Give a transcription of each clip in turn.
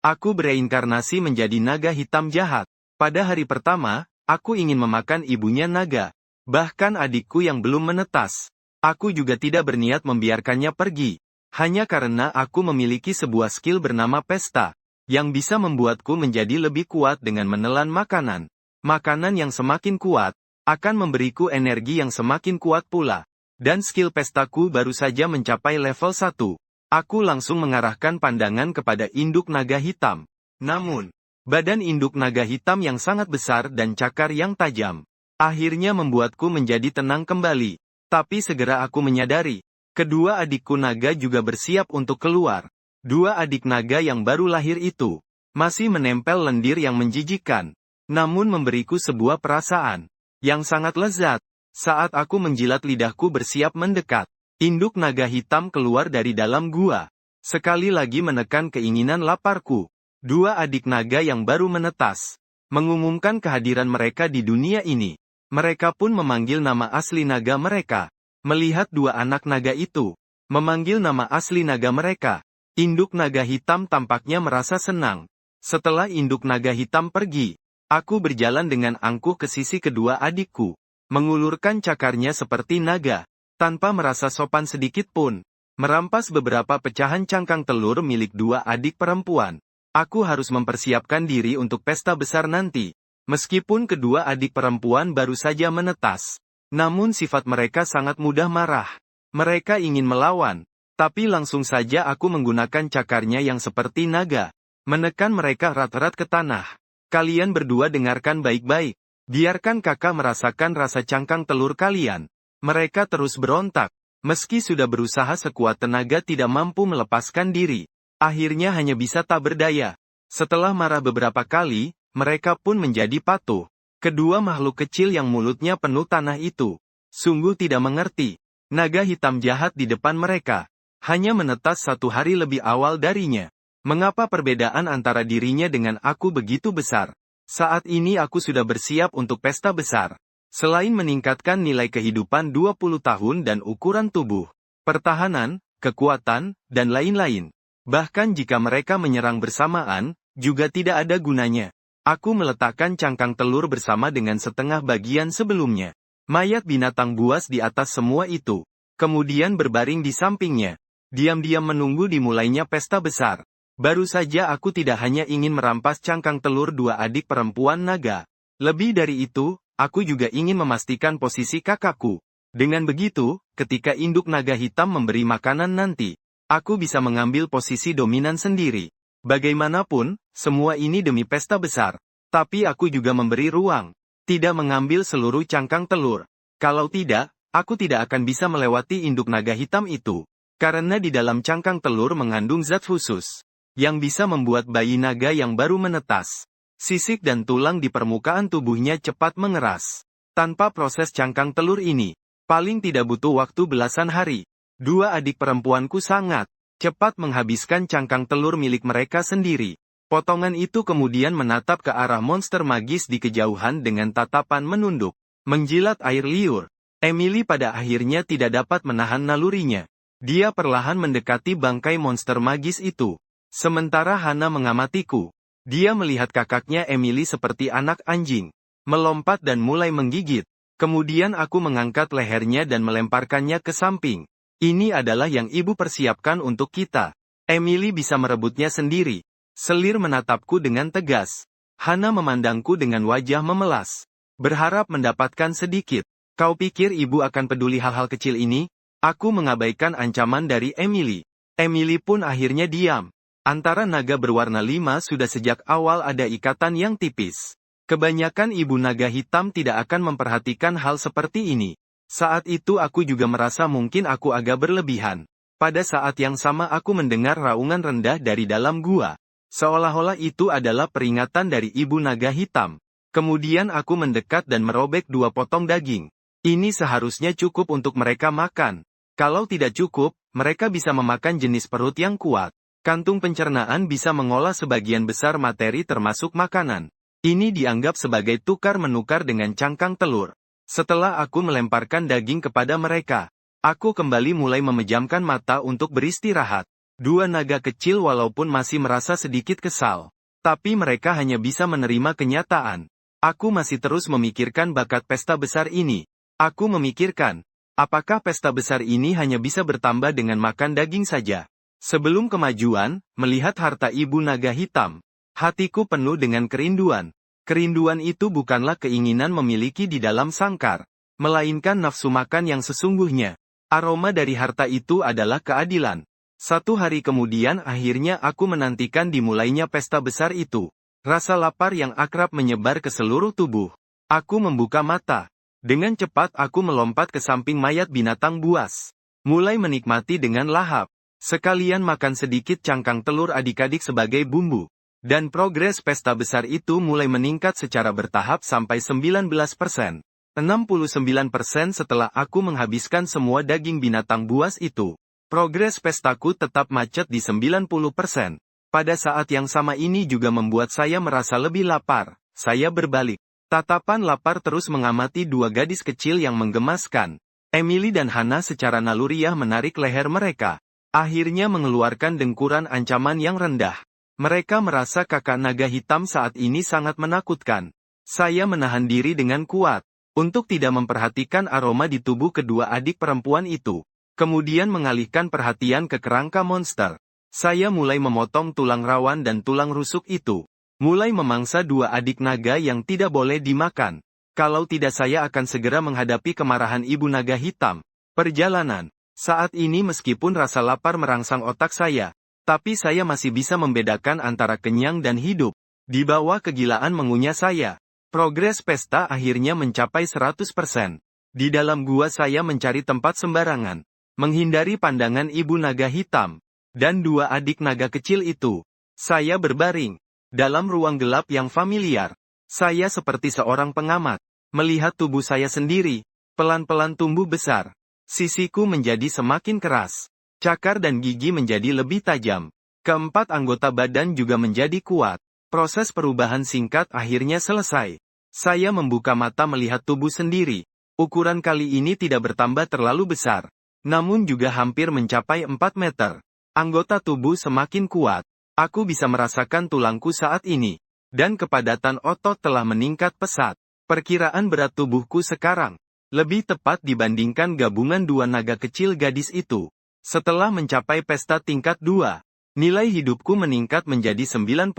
Aku bereinkarnasi menjadi naga hitam jahat. Pada hari pertama, aku ingin memakan ibunya naga. Bahkan adikku yang belum menetas. Aku juga tidak berniat membiarkannya pergi. Hanya karena aku memiliki sebuah skill bernama pesta, yang bisa membuatku menjadi lebih kuat dengan menelan makanan. Makanan yang semakin kuat, akan memberiku energi yang semakin kuat pula. Dan skill pestaku baru saja mencapai level 1. Aku langsung mengarahkan pandangan kepada induk naga hitam. Namun, badan induk naga hitam yang sangat besar dan cakar yang tajam, akhirnya membuatku menjadi tenang kembali. Tapi segera aku menyadari, kedua adikku naga juga bersiap untuk keluar. Dua adik naga yang baru lahir itu, masih menempel lendir yang menjijikkan, namun memberiku sebuah perasaan yang sangat lezat. Saat aku menjilat lidahku bersiap mendekat, induk naga hitam keluar dari dalam gua. Sekali lagi menekan keinginan laparku. Dua adik naga yang baru menetas, mengumumkan kehadiran mereka di dunia ini. Mereka pun memanggil nama asli naga mereka. Melihat dua anak naga itu, memanggil nama asli naga mereka, induk naga hitam tampaknya merasa senang. Setelah induk naga hitam pergi, aku berjalan dengan angkuh ke sisi kedua adikku, mengulurkan cakarnya seperti naga. Tanpa merasa sopan sedikit pun, merampas beberapa pecahan cangkang telur milik dua adik perempuan. Aku harus mempersiapkan diri untuk pesta besar nanti. Meskipun kedua adik perempuan baru saja menetas, namun sifat mereka sangat mudah marah. Mereka ingin melawan, tapi langsung saja aku menggunakan cakarnya yang seperti naga, menekan mereka rat-rat ke tanah. Kalian berdua dengarkan baik-baik. Biarkan kakak merasakan rasa cangkang telur kalian. Mereka terus berontak. Meski sudah berusaha sekuat tenaga tidak mampu melepaskan diri. Akhirnya hanya bisa tak berdaya. Setelah marah beberapa kali, mereka pun menjadi patuh. Kedua makhluk kecil yang mulutnya penuh tanah itu, sungguh tidak mengerti. Naga hitam jahat di depan mereka, hanya menetas 1 hari lebih awal darinya. Mengapa perbedaan antara dirinya dengan aku begitu besar? Saat ini aku sudah bersiap untuk pesta besar. Selain meningkatkan nilai kehidupan 20 tahun dan ukuran tubuh, pertahanan, kekuatan, dan lain-lain. Bahkan jika mereka menyerang bersamaan, juga tidak ada gunanya. Aku meletakkan cangkang telur bersama dengan setengah bagian sebelumnya. Mayat binatang buas di atas semua itu. Kemudian berbaring di sampingnya. Diam-diam menunggu dimulainya pesta besar. Baru saja aku tidak hanya ingin merampas cangkang telur dua adik perempuan naga. Lebih dari itu, aku juga ingin memastikan posisi kakakku. Dengan begitu, ketika induk naga hitam memberi makanan nanti, aku bisa mengambil posisi dominan sendiri. Bagaimanapun, semua ini demi pesta besar. Tapi aku juga memberi ruang. Tidak mengambil seluruh cangkang telur. Kalau tidak, aku tidak akan bisa melewati induk naga hitam itu. Karena di dalam cangkang telur mengandung zat khusus, yang bisa membuat bayi naga yang baru menetas, sisik dan tulang di permukaan tubuhnya cepat mengeras. Tanpa proses cangkang telur ini, paling tidak butuh waktu belasan hari. Dua adik perempuanku sangat cepat menghabiskan cangkang telur milik mereka sendiri. Potongan itu kemudian menatap ke arah monster magis di kejauhan dengan tatapan menunduk, menjilat air liur. Emily pada akhirnya tidak dapat menahan nalurinya. Dia perlahan mendekati bangkai monster magis itu. Sementara Hana mengamatiku. Dia melihat kakaknya Emily seperti anak anjing, melompat dan mulai menggigit. Kemudian aku mengangkat lehernya dan melemparkannya ke samping. Ini adalah yang ibu persiapkan untuk kita. Emily bisa merebutnya sendiri. Selir menatapku dengan tegas. Hana memandangku dengan wajah memelas, berharap mendapatkan sedikit. Kau pikir ibu akan peduli hal-hal kecil ini? Aku mengabaikan ancaman dari Emily. Emily pun akhirnya diam. Antara naga berwarna 5 sudah sejak awal ada ikatan yang tipis. Kebanyakan ibu naga hitam tidak akan memperhatikan hal seperti ini. Saat itu aku juga merasa mungkin aku agak berlebihan. Pada saat yang sama aku mendengar raungan rendah dari dalam gua. Seolah-olah itu adalah peringatan dari ibu naga hitam. Kemudian aku mendekat dan merobek 2 potong daging. Ini seharusnya cukup untuk mereka makan. Kalau tidak cukup, mereka bisa memakan jenis perut yang kuat. Kantung pencernaan bisa mengolah sebagian besar materi termasuk makanan. Ini dianggap sebagai tukar-menukar dengan cangkang telur. Setelah aku melemparkan daging kepada mereka, aku kembali mulai memejamkan mata untuk beristirahat. Dua naga kecil walaupun masih merasa sedikit kesal. Tapi mereka hanya bisa menerima kenyataan. Aku masih terus memikirkan bakat pesta besar ini. Aku memikirkan, apakah pesta besar ini hanya bisa bertambah dengan makan daging saja? Sebelum kemajuan, melihat harta ibu naga hitam, hatiku penuh dengan kerinduan. Kerinduan itu bukanlah keinginan memiliki di dalam sangkar, melainkan nafsu makan yang sesungguhnya. Aroma dari harta itu adalah keadilan. Satu hari kemudian akhirnya aku menantikan dimulainya pesta besar itu. Rasa lapar yang akrab menyebar ke seluruh tubuh. Aku membuka mata. Dengan cepat aku melompat ke samping mayat binatang buas. Mulai menikmati dengan lahap. Sekalian makan sedikit cangkang telur adik-adik sebagai bumbu. Dan progres pesta besar itu mulai meningkat secara bertahap sampai 19%. 69% setelah aku menghabiskan semua daging binatang buas itu. Progres pestaku tetap macet di 90%. Pada saat yang sama ini juga membuat saya merasa lebih lapar. Saya berbalik. Tatapan lapar terus mengamati dua gadis kecil yang menggemaskan. Emily dan Hannah secara naluriah menarik leher mereka. Akhirnya mengeluarkan dengkuran ancaman yang rendah. Mereka merasa kakak naga hitam saat ini sangat menakutkan. Saya menahan diri dengan kuat. Untuk tidak memperhatikan aroma di tubuh kedua adik perempuan itu. Kemudian mengalihkan perhatian ke kerangka monster. Saya mulai memotong tulang rawan dan tulang rusuk itu. Mulai memangsa dua adik naga yang tidak boleh dimakan. Kalau tidak saya akan segera menghadapi kemarahan ibu naga hitam. Perjalanan. Saat ini meskipun rasa lapar merangsang otak saya, tapi saya masih bisa membedakan antara kenyang dan hidup. Di bawah kegilaan mengunyah saya. Progres pesta akhirnya mencapai 100%. Di dalam gua saya mencari tempat sembarangan. Menghindari pandangan ibu naga hitam. Dan dua adik naga kecil itu. Saya berbaring. Dalam ruang gelap yang familiar. Saya seperti seorang pengamat. Melihat tubuh saya sendiri. Pelan-pelan tumbuh besar. Sisiku menjadi semakin keras. Cakar dan gigi menjadi lebih tajam. Keempat anggota badan juga menjadi kuat. Proses perubahan singkat akhirnya selesai. Saya membuka mata melihat tubuh sendiri. Ukuran kali ini tidak bertambah terlalu besar. Namun juga hampir mencapai 4 meter. Anggota tubuh semakin kuat. Aku bisa merasakan tulangku saat ini. Dan kepadatan otot telah meningkat pesat. Perkiraan berat tubuhku sekarang lebih tepat dibandingkan gabungan dua naga kecil gadis itu. Setelah mencapai pesta tingkat 2, nilai hidupku meningkat menjadi 95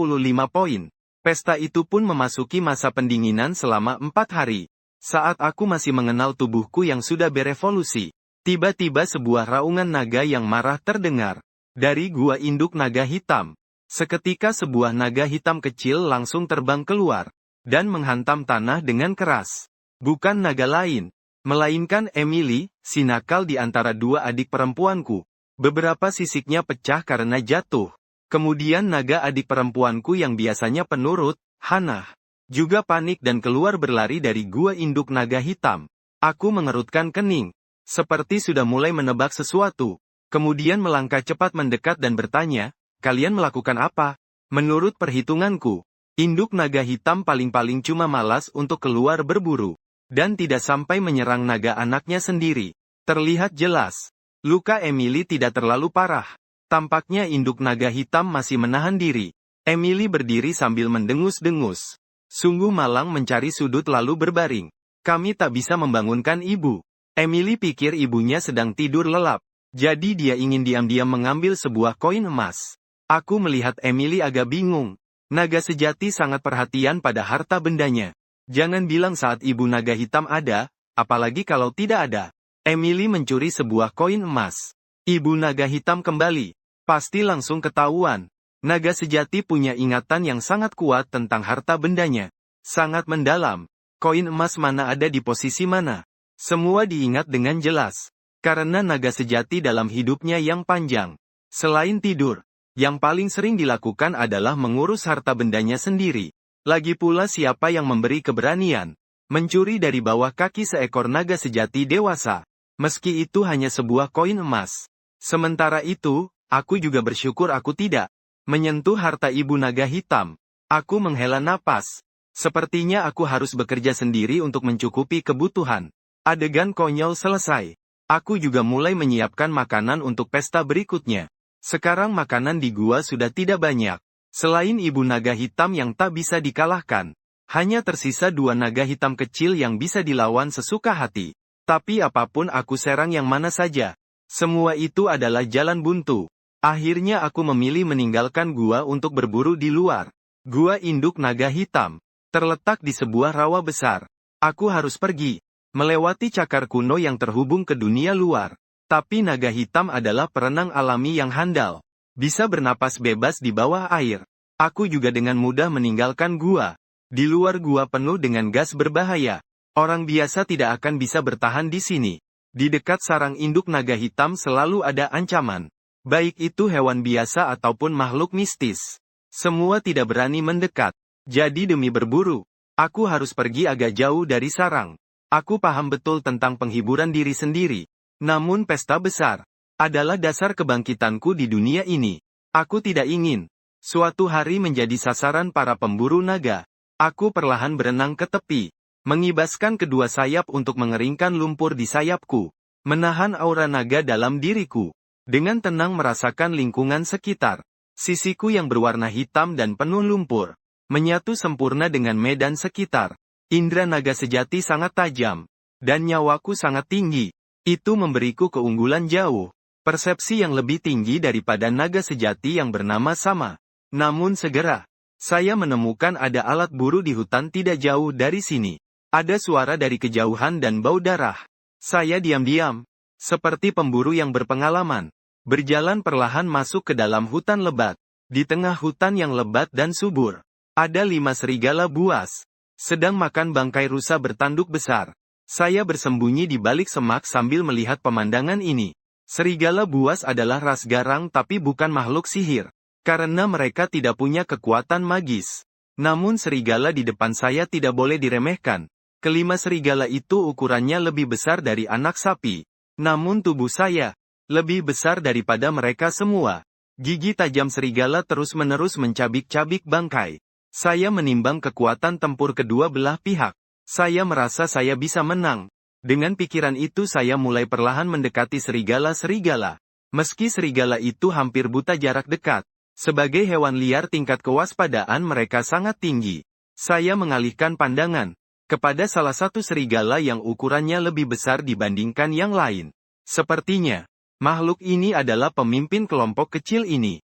poin. Pesta itu pun memasuki masa pendinginan selama 4 hari. Saat aku masih mengenal tubuhku yang sudah berevolusi. Tiba-tiba sebuah raungan naga yang marah terdengar. Dari gua induk naga hitam. Seketika sebuah naga hitam kecil langsung terbang keluar. Dan menghantam tanah dengan keras. Bukan naga lain. Melainkan Emily, si nakal di antara dua adik perempuanku. Beberapa sisiknya pecah karena jatuh. Kemudian naga adik perempuanku yang biasanya penurut, Hannah, juga panik dan keluar berlari dari gua induk naga hitam. Aku mengerutkan kening. Seperti sudah mulai menebak sesuatu. Kemudian melangkah cepat mendekat dan bertanya, kalian melakukan apa? Menurut perhitunganku, induk naga hitam paling-paling cuma malas untuk keluar berburu. Dan tidak sampai menyerang naga anaknya sendiri. Terlihat jelas. Luka Emily tidak terlalu parah. Tampaknya induk naga hitam masih menahan diri. Emily berdiri sambil mendengus-dengus. Sungguh malang mencari sudut lalu berbaring. Kami tak bisa membangunkan ibu. Emily pikir ibunya sedang tidur lelap. Jadi dia ingin diam-diam mengambil sebuah koin emas. Aku melihat Emily agak bingung. Naga sejati sangat perhatian pada harta bendanya. Jangan bilang saat ibu naga hitam ada, apalagi kalau tidak ada. Emily mencuri sebuah koin emas. Ibu naga hitam kembali. Pasti langsung ketahuan. Naga sejati punya ingatan yang sangat kuat tentang harta bendanya. Sangat mendalam. Koin emas mana ada di posisi mana. Semua diingat dengan jelas. Karena naga sejati dalam hidupnya yang panjang. Selain tidur, yang paling sering dilakukan adalah mengurus harta bendanya sendiri. Lagi pula siapa yang memberi keberanian mencuri dari bawah kaki seekor naga sejati dewasa. Meski itu hanya sebuah koin emas. Sementara itu, aku juga bersyukur aku tidak menyentuh harta ibu naga hitam. Aku menghela napas. Sepertinya aku harus bekerja sendiri untuk mencukupi kebutuhan. Adegan konyol selesai. Aku juga mulai menyiapkan makanan untuk pesta berikutnya. Sekarang makanan di gua sudah tidak banyak. Selain ibu naga hitam yang tak bisa dikalahkan, hanya tersisa 2 naga hitam kecil yang bisa dilawan sesuka hati. Tapi apapun aku serang yang mana saja. Semua itu adalah jalan buntu. Akhirnya aku memilih meninggalkan gua untuk berburu di luar. Gua induk naga hitam. Terletak di sebuah rawa besar. Aku harus pergi. Melewati cakar kuno yang terhubung ke dunia luar. Tapi naga hitam adalah perenang alami yang handal. Bisa bernapas bebas di bawah air. Aku juga dengan mudah meninggalkan gua. Di luar gua penuh dengan gas berbahaya. Orang biasa tidak akan bisa bertahan di sini. Di dekat sarang induk naga hitam selalu ada ancaman. Baik itu hewan biasa ataupun makhluk mistis. Semua tidak berani mendekat. Jadi demi berburu, aku harus pergi agak jauh dari sarang. Aku paham betul tentang penghiburan diri sendiri. Namun pesta besar adalah dasar kebangkitanku di dunia ini. Aku tidak ingin suatu hari menjadi sasaran para pemburu naga. Aku perlahan berenang ke tepi, mengibaskan kedua sayap untuk mengeringkan lumpur di sayapku, menahan aura naga dalam diriku. Dengan tenang merasakan lingkungan sekitar. Sisiku yang berwarna hitam dan penuh lumpur, menyatu sempurna dengan medan sekitar. Indra naga sejati sangat tajam, dan nyawaku sangat tinggi. Itu memberiku keunggulan jauh, persepsi yang lebih tinggi daripada naga sejati yang bernama sama. Namun segera, saya menemukan ada alat buru di hutan tidak jauh dari sini. Ada suara dari kejauhan dan bau darah. Saya diam-diam, seperti pemburu yang berpengalaman, berjalan perlahan masuk ke dalam hutan lebat. Di tengah hutan yang lebat dan subur, ada 5 serigala buas, sedang makan bangkai rusa bertanduk besar. Saya bersembunyi di balik semak sambil melihat pemandangan ini. Serigala buas adalah ras garang tapi bukan makhluk sihir, karena mereka tidak punya kekuatan magis. Namun serigala di depan saya tidak boleh diremehkan. Kelima serigala itu ukurannya lebih besar dari anak sapi. Namun tubuh saya lebih besar daripada mereka semua. Gigi tajam serigala terus-menerus mencabik-cabik bangkai. Saya menimbang kekuatan tempur kedua belah pihak. Saya merasa saya bisa menang. Dengan pikiran itu saya mulai perlahan mendekati serigala-serigala. Meski serigala itu hampir buta jarak dekat, sebagai hewan liar tingkat kewaspadaan mereka sangat tinggi. Saya mengalihkan pandangan kepada salah satu serigala yang ukurannya lebih besar dibandingkan yang lain. Sepertinya, makhluk ini adalah pemimpin kelompok kecil ini.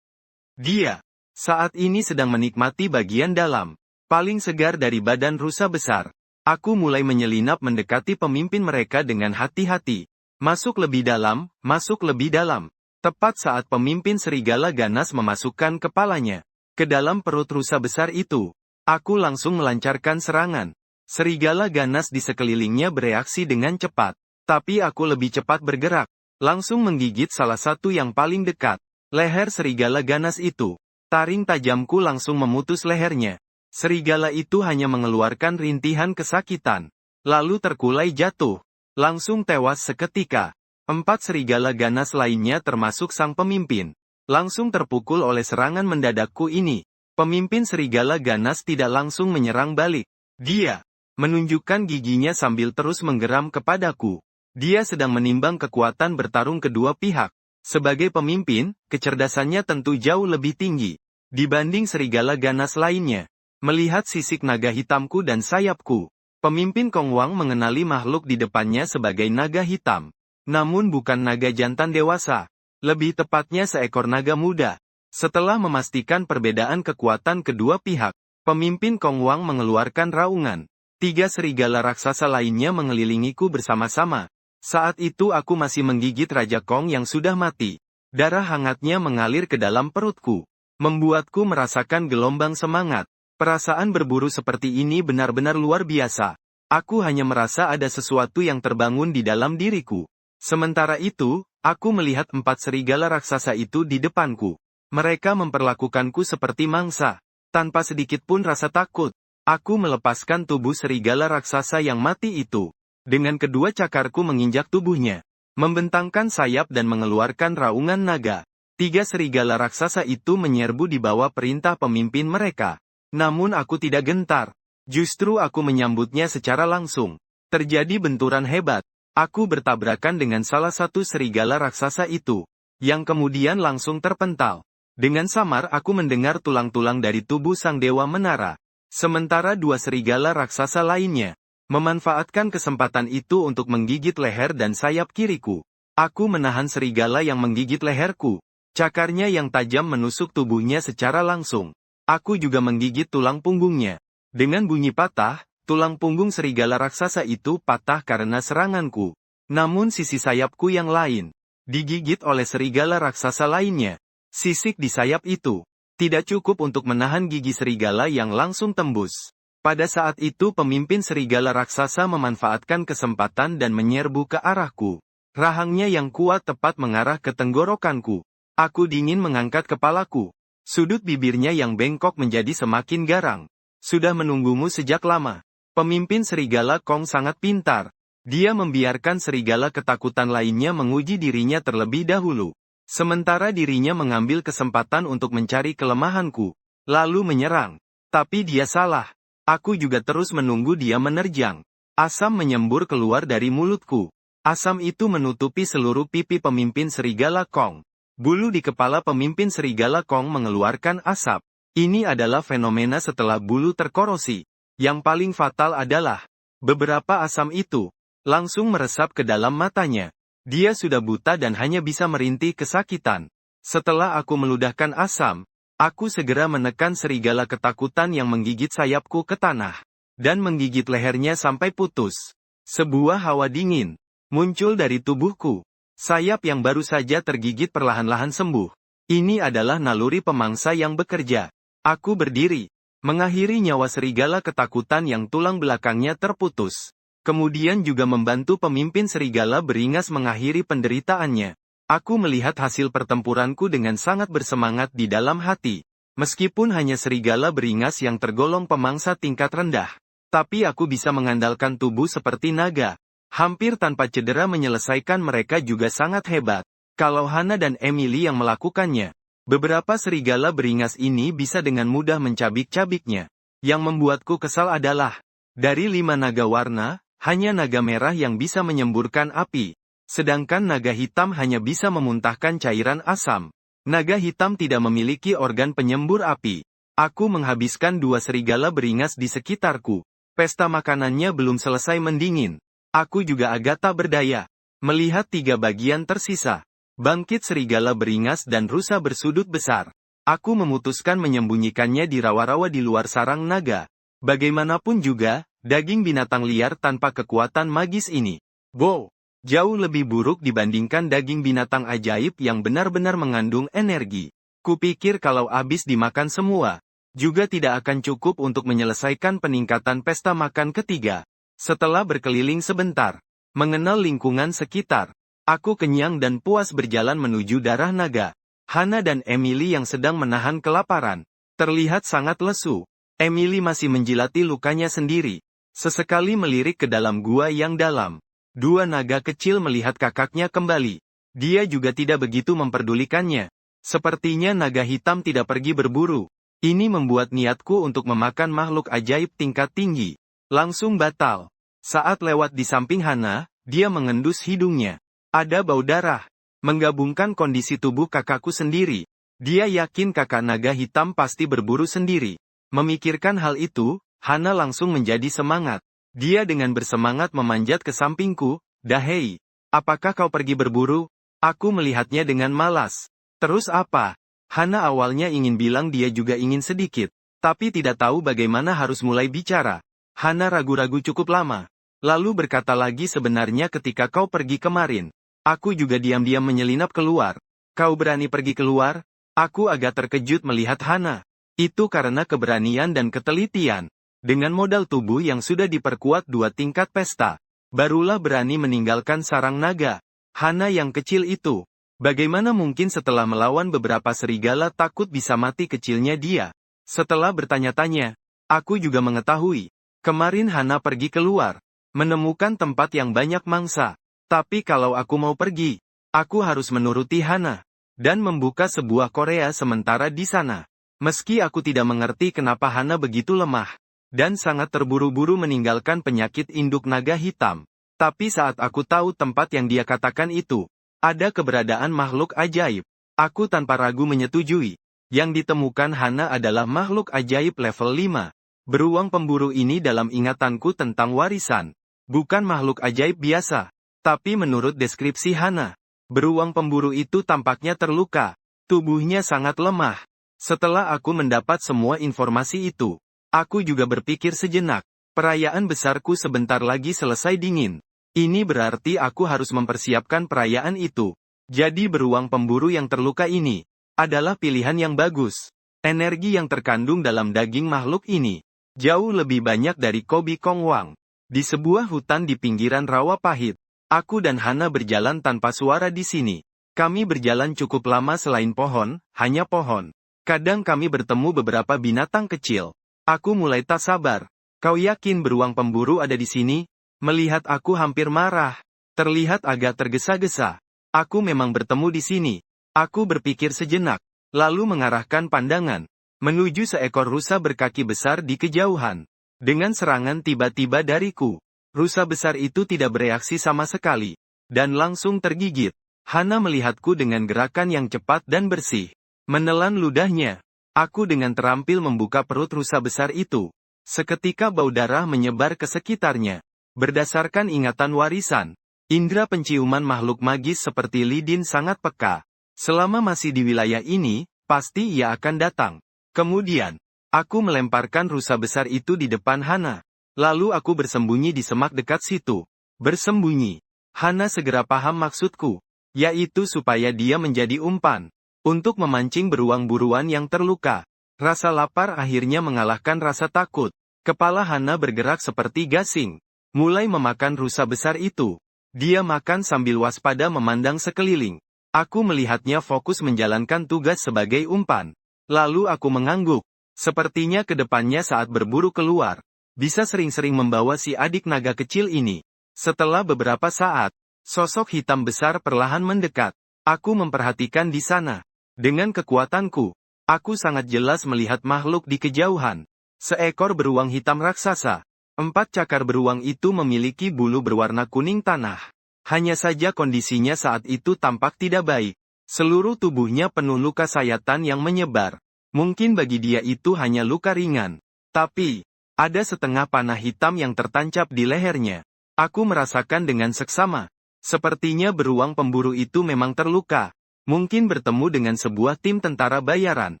Dia saat ini sedang menikmati bagian dalam, paling segar dari badan rusa besar. Aku mulai menyelinap mendekati pemimpin mereka dengan hati-hati. Masuk lebih dalam, masuk lebih dalam. Tepat saat pemimpin serigala ganas memasukkan kepalanya ke dalam perut rusa besar itu, aku langsung melancarkan serangan. Serigala ganas di sekelilingnya bereaksi dengan cepat, tapi aku lebih cepat bergerak, langsung menggigit salah satu yang paling dekat, leher serigala ganas itu. Taring tajamku langsung memutus lehernya. Serigala itu hanya mengeluarkan rintihan kesakitan, lalu terkulai jatuh, langsung tewas seketika. 4 serigala ganas lainnya termasuk sang pemimpin, langsung terpukul oleh serangan mendadakku ini. Pemimpin serigala ganas tidak langsung menyerang balik. Dia menunjukkan giginya sambil terus menggeram kepadaku. Dia sedang menimbang kekuatan bertarung kedua pihak. Sebagai pemimpin, kecerdasannya tentu jauh lebih tinggi dibanding serigala ganas lainnya. Melihat sisik naga hitamku dan sayapku, pemimpin Kong Wang mengenali makhluk di depannya sebagai naga hitam. Namun bukan naga jantan dewasa. Lebih tepatnya seekor naga muda. Setelah memastikan perbedaan kekuatan kedua pihak, pemimpin Kong Wang mengeluarkan raungan. 3 serigala raksasa lainnya mengelilingiku bersama-sama. Saat itu aku masih menggigit Raja Kong yang sudah mati. Darah hangatnya mengalir ke dalam perutku, membuatku merasakan gelombang semangat. Perasaan berburu seperti ini benar-benar luar biasa. Aku hanya merasa ada sesuatu yang terbangun di dalam diriku. Sementara itu, aku melihat 4 serigala raksasa itu di depanku. Mereka memperlakukanku seperti mangsa. Tanpa sedikit pun rasa takut, aku melepaskan tubuh serigala raksasa yang mati itu. Dengan kedua cakarku menginjak tubuhnya, membentangkan sayap dan mengeluarkan raungan naga. 3 serigala raksasa itu menyerbu di bawah perintah pemimpin mereka. Namun aku tidak gentar. Justru aku menyambutnya secara langsung. Terjadi benturan hebat. Aku bertabrakan dengan salah satu serigala raksasa itu. yang kemudian langsung terpental. Dengan samar aku mendengar tulang-tulang dari tubuh sang dewa menara. Sementara dua serigala raksasa lainnya memanfaatkan kesempatan itu untuk menggigit leher dan sayap kiriku. Aku menahan serigala yang menggigit leherku. Cakarnya yang tajam menusuk tubuhnya secara langsung. Aku juga menggigit tulang punggungnya. Dengan bunyi patah, tulang punggung serigala raksasa itu patah karena seranganku. Namun sisi sayapku yang lain digigit oleh serigala raksasa lainnya. Sisik di sayap itu tidak cukup untuk menahan gigi serigala yang langsung tembus. Pada saat itu pemimpin serigala raksasa memanfaatkan kesempatan dan menyerbu ke arahku. Rahangnya yang kuat tepat mengarah ke tenggorokanku. Aku dingin mengangkat kepalaku. Sudut bibirnya yang bengkok menjadi semakin garang. Sudah menunggumu sejak lama. Pemimpin serigala Kong sangat pintar. Dia membiarkan serigala ketakutan lainnya menguji dirinya terlebih dahulu. Sementara dirinya mengambil kesempatan untuk mencari kelemahanku. Lalu menyerang. Tapi dia salah. Aku juga terus menunggu dia menerjang. Asam menyembur keluar dari mulutku. Asam itu menutupi seluruh pipi pemimpin serigala Kong. Bulu di kepala pemimpin serigala Kong mengeluarkan asap. Ini adalah fenomena setelah bulu terkorosi. Yang paling fatal adalah, beberapa asam itu langsung meresap ke dalam matanya. Dia sudah buta dan hanya bisa merintih kesakitan. Setelah aku meludahkan asam, aku segera menekan serigala ketakutan yang menggigit sayapku ke tanah. Dan menggigit lehernya sampai putus. Sebuah hawa dingin muncul dari tubuhku. Sayap yang baru saja tergigit perlahan-lahan sembuh. Ini adalah naluri pemangsa yang bekerja. Aku berdiri, mengakhiri nyawa serigala ketakutan yang tulang belakangnya terputus. Kemudian juga membantu pemimpin serigala beringas mengakhiri penderitaannya. Aku melihat hasil pertempuranku dengan sangat bersemangat di dalam hati. Meskipun hanya serigala beringas yang tergolong pemangsa tingkat rendah. Tapi aku bisa mengandalkan tubuh seperti naga. Hampir tanpa cedera menyelesaikan mereka juga sangat hebat. Kalau Hana dan Emily yang melakukannya, beberapa serigala beringas ini bisa dengan mudah mencabik-cabiknya. Yang membuatku kesal adalah, dari 5 naga warna, hanya naga merah yang bisa menyemburkan api. Sedangkan naga hitam hanya bisa memuntahkan cairan asam. Naga hitam tidak memiliki organ penyembur api. Aku menghabiskan 2 serigala beringas di sekitarku. Pesta makanannya belum selesai mendingin. Aku juga agak tak berdaya. Melihat 3 bagian tersisa. Bangkit serigala beringas dan rusa bersudut besar. Aku memutuskan menyembunyikannya di rawa-rawa di luar sarang naga. Bagaimanapun juga, daging binatang liar tanpa kekuatan magis ini. Wow! Jauh lebih buruk dibandingkan daging binatang ajaib yang benar-benar mengandung energi. Kupikir kalau habis dimakan semua, juga tidak akan cukup untuk menyelesaikan peningkatan pesta makan ketiga. Setelah berkeliling sebentar, mengenal lingkungan sekitar, aku kenyang dan puas berjalan menuju darah naga. Hana dan Emily yang sedang menahan kelaparan, terlihat sangat lesu. Emily masih menjilati lukanya sendiri. Sesekali melirik ke dalam gua yang dalam. 2 naga kecil melihat kakaknya kembali. Dia juga tidak begitu memperdulikannya. Sepertinya naga hitam tidak pergi berburu. Ini membuat niatku untuk memakan makhluk ajaib tingkat tinggi langsung batal. Saat lewat di samping Hana, dia mengendus hidungnya. Ada bau darah. Menggabungkan kondisi tubuh kakakku sendiri. Dia yakin kakak naga hitam pasti berburu sendiri. Memikirkan hal itu, Hana langsung menjadi semangat. Dia dengan bersemangat memanjat ke sampingku. Dahei, apakah kau pergi berburu? Aku melihatnya dengan malas. Terus apa? Hana awalnya ingin bilang dia juga ingin sedikit. Tapi tidak tahu bagaimana harus mulai bicara. Hana ragu-ragu cukup lama. Lalu berkata lagi sebenarnya ketika kau pergi kemarin. Aku juga diam-diam menyelinap keluar. Kau berani pergi keluar? Aku agak terkejut melihat Hana. Itu karena keberanian dan ketelitian. Dengan modal tubuh yang sudah diperkuat 2 tingkat pesta. Barulah berani meninggalkan sarang naga. Hana yang kecil itu. Bagaimana mungkin setelah melawan beberapa serigala takut bisa mati kecilnya dia? Setelah bertanya-tanya, aku juga mengetahui. Kemarin Hana pergi keluar. Menemukan tempat yang banyak mangsa. Tapi kalau aku mau pergi, aku harus menuruti Hana. Dan membuka sebuah Korea sementara di sana. Meski aku tidak mengerti kenapa Hana begitu lemah. Dan sangat terburu-buru meninggalkan penyakit induk naga hitam. Tapi saat aku tahu tempat yang dia katakan itu, Ada keberadaan makhluk ajaib. Aku tanpa ragu menyetujui. Yang ditemukan Hana adalah makhluk ajaib level 5. Beruang pemburu ini dalam ingatanku tentang warisan. Bukan makhluk ajaib biasa. Tapi menurut deskripsi Hana, beruang pemburu itu tampaknya terluka. Tubuhnya sangat lemah. Setelah aku mendapat semua informasi itu, aku juga berpikir sejenak. Perayaan besarku sebentar lagi selesai dingin. Ini berarti aku harus mempersiapkan perayaan itu. Jadi beruang pemburu yang terluka ini adalah pilihan yang bagus. Energi yang terkandung dalam daging makhluk ini jauh lebih banyak dari Kobi Kong Wang. Di sebuah hutan di pinggiran rawa pahit, aku dan Hana berjalan tanpa suara di sini. Kami berjalan cukup lama selain pohon, hanya pohon. Kadang kami bertemu beberapa binatang kecil. Aku mulai tak sabar. Kau yakin beruang pemburu ada di sini? Melihat aku hampir marah. Terlihat agak tergesa-gesa. Aku memang bertemu di sini. Aku berpikir sejenak, lalu mengarahkan pandangan menuju seekor rusa berkaki besar di kejauhan. Dengan serangan tiba-tiba dariku, rusa besar itu tidak bereaksi sama sekali, dan langsung tergigit. Hana melihatku dengan gerakan yang cepat dan bersih. Menelan ludahnya, aku dengan terampil membuka perut rusa besar itu. Seketika bau darah menyebar ke sekitarnya. Berdasarkan ingatan warisan, indera penciuman makhluk magis seperti Lidin sangat peka. Selama masih di wilayah ini, pasti ia akan datang. Kemudian, aku melemparkan rusa besar itu di depan Hana. Lalu aku bersembunyi di semak dekat situ. Bersembunyi. Hana segera paham maksudku, yaitu supaya dia menjadi umpan untuk memancing beruang buruan yang terluka. Rasa lapar akhirnya mengalahkan rasa takut. Kepala Hana bergerak seperti gasing, mulai memakan rusa besar itu. Dia makan sambil waspada memandang sekeliling. Aku melihatnya fokus menjalankan tugas sebagai umpan. Lalu aku mengangguk. Sepertinya kedepannya saat berburu keluar, bisa sering-sering membawa si adik naga kecil ini. Setelah beberapa saat, sosok hitam besar perlahan mendekat. Aku memperhatikan di sana. Dengan kekuatanku, aku sangat jelas melihat makhluk di kejauhan. Seekor beruang hitam raksasa. 4 cakar beruang itu memiliki bulu berwarna kuning tanah. Hanya saja kondisinya saat itu tampak tidak baik. Seluruh tubuhnya penuh luka sayatan yang menyebar. Mungkin bagi dia itu hanya luka ringan. Tapi, ada setengah panah hitam yang tertancap di lehernya. Aku merasakan dengan seksama. Sepertinya beruang pemburu itu memang terluka. Mungkin bertemu dengan sebuah tim tentara bayaran.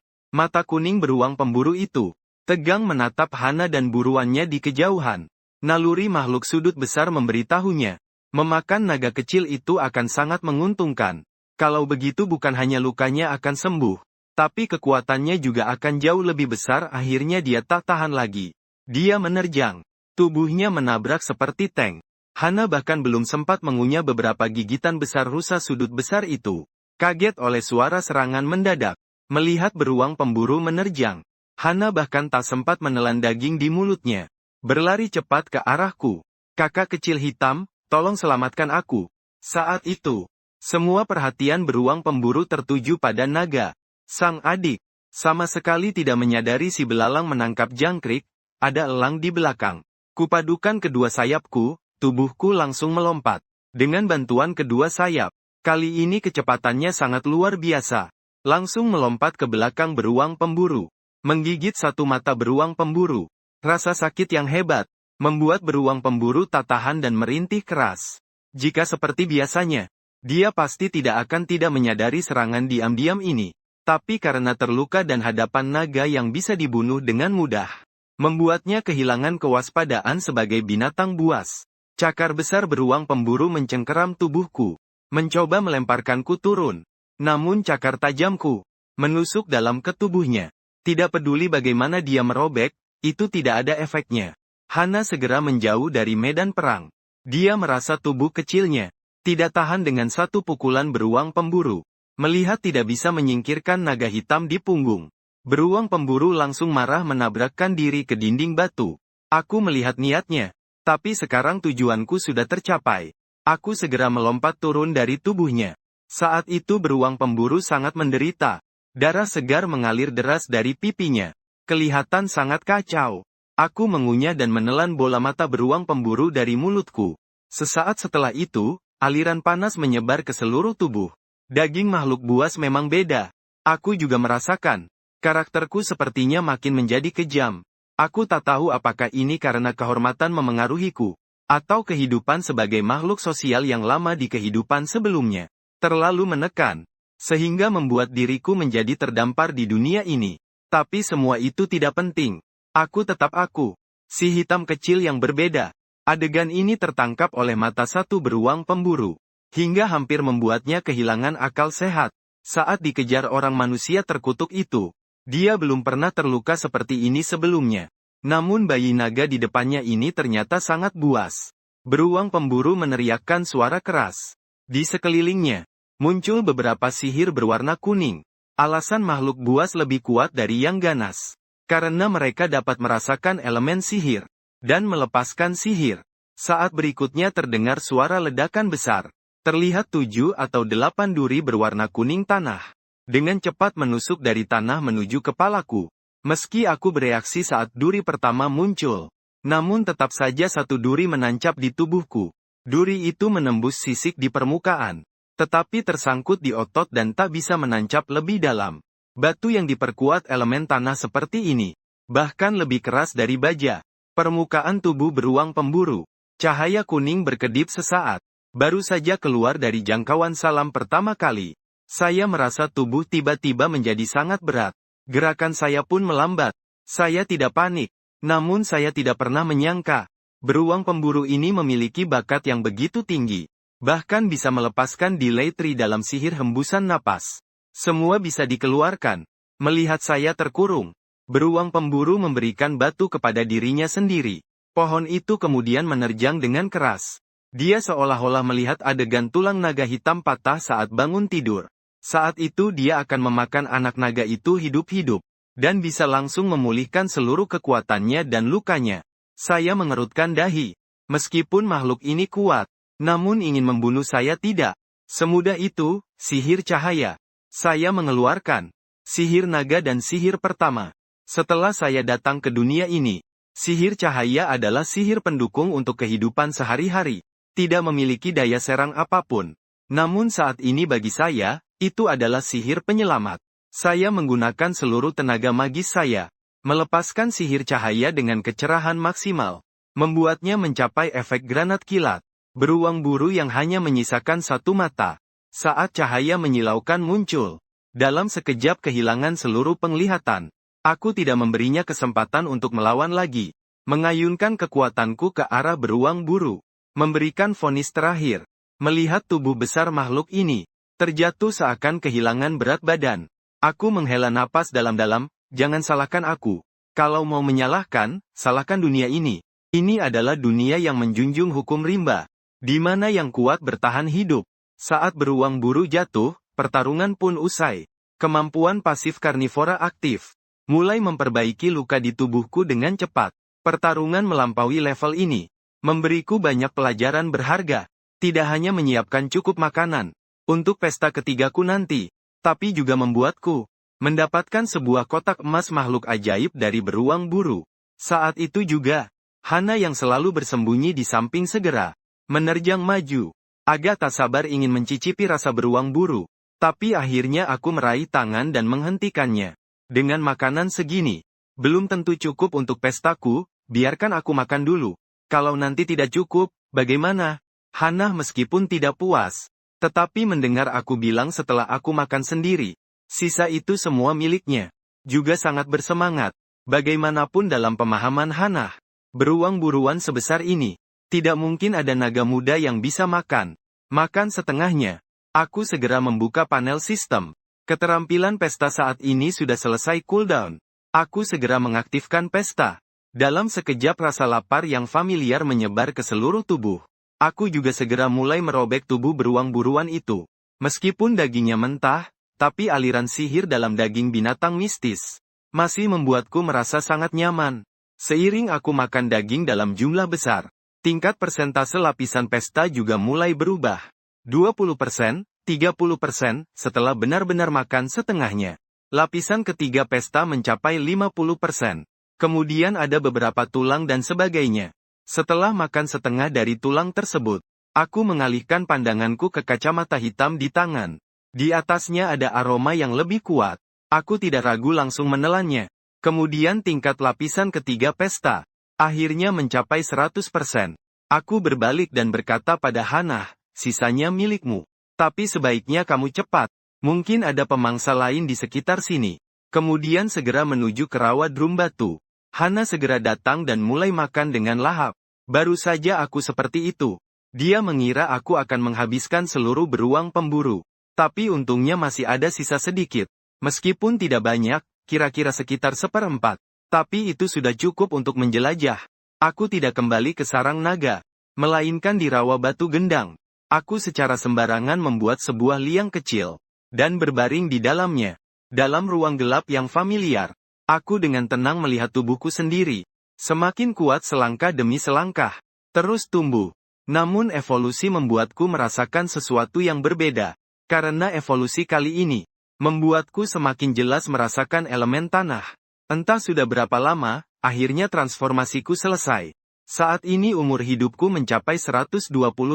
Mata kuning beruang pemburu itu tegang menatap Hana dan buruannya di kejauhan. Naluri makhluk sudut besar memberitahunya, memakan naga kecil itu akan sangat menguntungkan. Kalau begitu bukan hanya lukanya akan sembuh, tapi kekuatannya juga akan jauh lebih besar. Akhirnya dia tak tahan lagi. Dia menerjang. Tubuhnya menabrak seperti tank. Hana bahkan belum sempat mengunyah beberapa gigitan besar rusa sudut besar itu. Kaget oleh suara serangan mendadak. Melihat beruang pemburu menerjang, Hana bahkan tak sempat menelan daging di mulutnya. Berlari cepat ke arahku. Kakak kecil hitam, tolong selamatkan aku. Saat itu, semua perhatian beruang pemburu tertuju pada naga. Sang adik, sama sekali tidak menyadari si belalang menangkap jangkrik, ada elang di belakang. Kupadukan kedua sayapku, tubuhku langsung melompat. Dengan bantuan kedua sayap, kali ini kecepatannya sangat luar biasa. Langsung melompat ke belakang beruang pemburu. Menggigit satu mata beruang pemburu. Rasa sakit yang hebat membuat beruang pemburu tak tahan dan merintih keras. Jika seperti biasanya, dia pasti tidak akan tidak menyadari serangan diam-diam ini. Tapi karena terluka dan hadapan naga yang bisa dibunuh dengan mudah, membuatnya kehilangan kewaspadaan sebagai binatang buas. Cakar besar beruang pemburu mencengkeram tubuhku, mencoba melemparkanku turun. Namun cakar tajamku menusuk dalam ketubuhnya. Tidak peduli bagaimana dia merobek, itu tidak ada efeknya. Hana segera menjauh dari medan perang. Dia merasa tubuh kecilnya tidak tahan dengan satu pukulan beruang pemburu. Melihat tidak bisa menyingkirkan naga hitam di punggung, beruang pemburu langsung marah menabrakkan diri ke dinding batu. Aku melihat niatnya, tapi sekarang tujuanku sudah tercapai. Aku segera melompat turun dari tubuhnya. Saat itu beruang pemburu sangat menderita. Darah segar mengalir deras dari pipinya. Kelihatan sangat kacau. Aku mengunyah dan menelan bola mata beruang pemburu dari mulutku. Sesaat setelah itu, aliran panas menyebar ke seluruh tubuh. Daging makhluk buas memang beda. Aku juga merasakan. Karakterku sepertinya makin menjadi kejam. Aku tak tahu apakah ini karena kehormatan memengaruhiku, atau kehidupan sebagai makhluk sosial yang lama di kehidupan sebelumnya terlalu menekan, sehingga membuat diriku menjadi terdampar di dunia ini. Tapi semua itu tidak penting. Aku tetap aku. Si hitam kecil yang berbeda. Adegan ini tertangkap oleh mata satu beruang pemburu, hingga hampir membuatnya kehilangan akal sehat. Saat dikejar orang manusia terkutuk itu, dia belum pernah terluka seperti ini sebelumnya. Namun bayi naga di depannya ini ternyata sangat buas. Beruang pemburu meneriakkan suara keras. Di sekelilingnya, muncul beberapa sihir berwarna kuning. Alasan makhluk buas lebih kuat dari yang ganas. Karena mereka dapat merasakan elemen sihir, dan melepaskan sihir. Saat berikutnya terdengar suara ledakan besar. Terlihat 7 atau 8 duri berwarna kuning tanah. Dengan cepat menusuk dari tanah menuju kepalaku. Meski aku bereaksi saat duri pertama muncul, namun tetap saja satu duri menancap di tubuhku. Duri itu menembus sisik di permukaan, tetapi tersangkut di otot dan tak bisa menancap lebih dalam. Batu yang diperkuat elemen tanah seperti ini, bahkan lebih keras dari baja. Permukaan tubuh beruang pemburu. Cahaya kuning berkedip sesaat. Baru saja keluar dari jangkauan salam pertama kali, saya merasa tubuh tiba-tiba menjadi sangat berat. Gerakan saya pun melambat. Saya tidak panik, namun saya tidak pernah menyangka, beruang pemburu ini memiliki bakat yang begitu tinggi. Bahkan bisa melepaskan delay tree dalam sihir hembusan napas. Semua bisa dikeluarkan. Melihat saya terkurung, beruang pemburu memberikan batu kepada dirinya sendiri. Pohon itu kemudian menerjang dengan keras. Dia seolah-olah melihat adegan tulang naga hitam patah saat bangun tidur. Saat itu dia akan memakan anak naga itu hidup-hidup, dan bisa langsung memulihkan seluruh kekuatannya dan lukanya. Saya mengerutkan dahi. Meskipun makhluk ini kuat, namun ingin membunuh saya tidak semudah itu. Sihir cahaya. Saya mengeluarkan sihir naga dan sihir pertama. Setelah saya datang ke dunia ini, sihir cahaya adalah sihir pendukung untuk kehidupan sehari-hari. Tidak memiliki daya serang apapun. Namun saat ini bagi saya, itu adalah sihir penyelamat. Saya menggunakan seluruh tenaga magis saya, melepaskan sihir cahaya dengan kecerahan maksimal, membuatnya mencapai efek granat kilat. Beruang buru yang hanya menyisakan satu mata, saat cahaya menyilaukan muncul. Dalam sekejap kehilangan seluruh penglihatan. Aku tidak memberinya kesempatan untuk melawan lagi. Mengayunkan kekuatanku ke arah beruang buru. Memberikan vonis terakhir. Melihat tubuh besar makhluk ini terjatuh seakan kehilangan berat badan. Aku menghela napas dalam-dalam. Jangan salahkan aku. Kalau mau menyalahkan, salahkan dunia ini. Ini adalah dunia yang menjunjung hukum rimba, di mana yang kuat bertahan hidup. Saat beruang buru jatuh, pertarungan pun usai. Kemampuan pasif karnivora aktif, mulai memperbaiki luka di tubuhku dengan cepat. Pertarungan melampaui level ini, memberiku banyak pelajaran berharga. Tidak hanya menyiapkan cukup makanan untuk pesta ketigaku nanti, tapi juga membuatku mendapatkan sebuah kotak emas makhluk ajaib dari beruang buru. Saat itu juga, Hana yang selalu bersembunyi di samping segera menerjang maju. Agak tak sabar ingin mencicipi rasa beruang buru, tapi akhirnya aku meraih tangan dan menghentikannya. Dengan makanan segini, belum tentu cukup untuk pestaku, biarkan aku makan dulu. Kalau nanti tidak cukup, bagaimana? Hana meskipun tidak puas, tetapi mendengar aku bilang setelah aku makan sendiri, sisa itu semua miliknya, juga sangat bersemangat. Bagaimanapun dalam pemahaman Hana, beruang buruan sebesar ini, tidak mungkin ada naga muda yang bisa makan. Makan setengahnya. Aku segera membuka panel sistem. Keterampilan pesta saat ini sudah selesai cooldown. Aku segera mengaktifkan pesta. Dalam sekejap rasa lapar yang familiar menyebar ke seluruh tubuh. Aku juga segera mulai merobek tubuh beruang buruan itu. Meskipun dagingnya mentah, tapi aliran sihir dalam daging binatang mistis masih membuatku merasa sangat nyaman. Seiring aku makan daging dalam jumlah besar, tingkat persentase lapisan pesta juga mulai berubah. 20%, 30%, setelah benar-benar makan setengahnya. Lapisan ketiga pesta mencapai 50%. Kemudian ada beberapa tulang dan sebagainya. Setelah makan setengah dari tulang tersebut, Aku mengalihkan pandanganku ke kacamata hitam di tangan. Di atasnya ada aroma yang lebih kuat. Aku tidak ragu langsung menelannya. Kemudian tingkat lapisan ketiga pesta. Akhirnya mencapai 100%. Aku berbalik dan berkata pada Hana, sisanya milikmu. Tapi sebaiknya kamu cepat. Mungkin ada pemangsa lain di sekitar sini. Kemudian segera menuju ke rawa drum batu. Hana segera datang dan mulai makan dengan lahap. Baru saja aku seperti itu. Dia mengira aku akan menghabiskan seluruh beruang pemburu. Tapi untungnya masih ada sisa sedikit. Meskipun tidak banyak, kira-kira sekitar 1/4. Tapi itu sudah cukup untuk menjelajah. Aku tidak kembali ke sarang naga. Melainkan di rawa batu gendang. Aku secara sembarangan membuat sebuah liang kecil. Dan berbaring di dalamnya. Dalam ruang gelap yang familiar. Aku dengan tenang melihat tubuhku sendiri. Semakin kuat selangkah demi selangkah. Terus tumbuh. Namun evolusi membuatku merasakan sesuatu yang berbeda. Karena evolusi kali ini, membuatku semakin jelas merasakan elemen tanah. Entah sudah berapa lama, akhirnya transformasiku selesai. Saat ini umur hidupku mencapai 120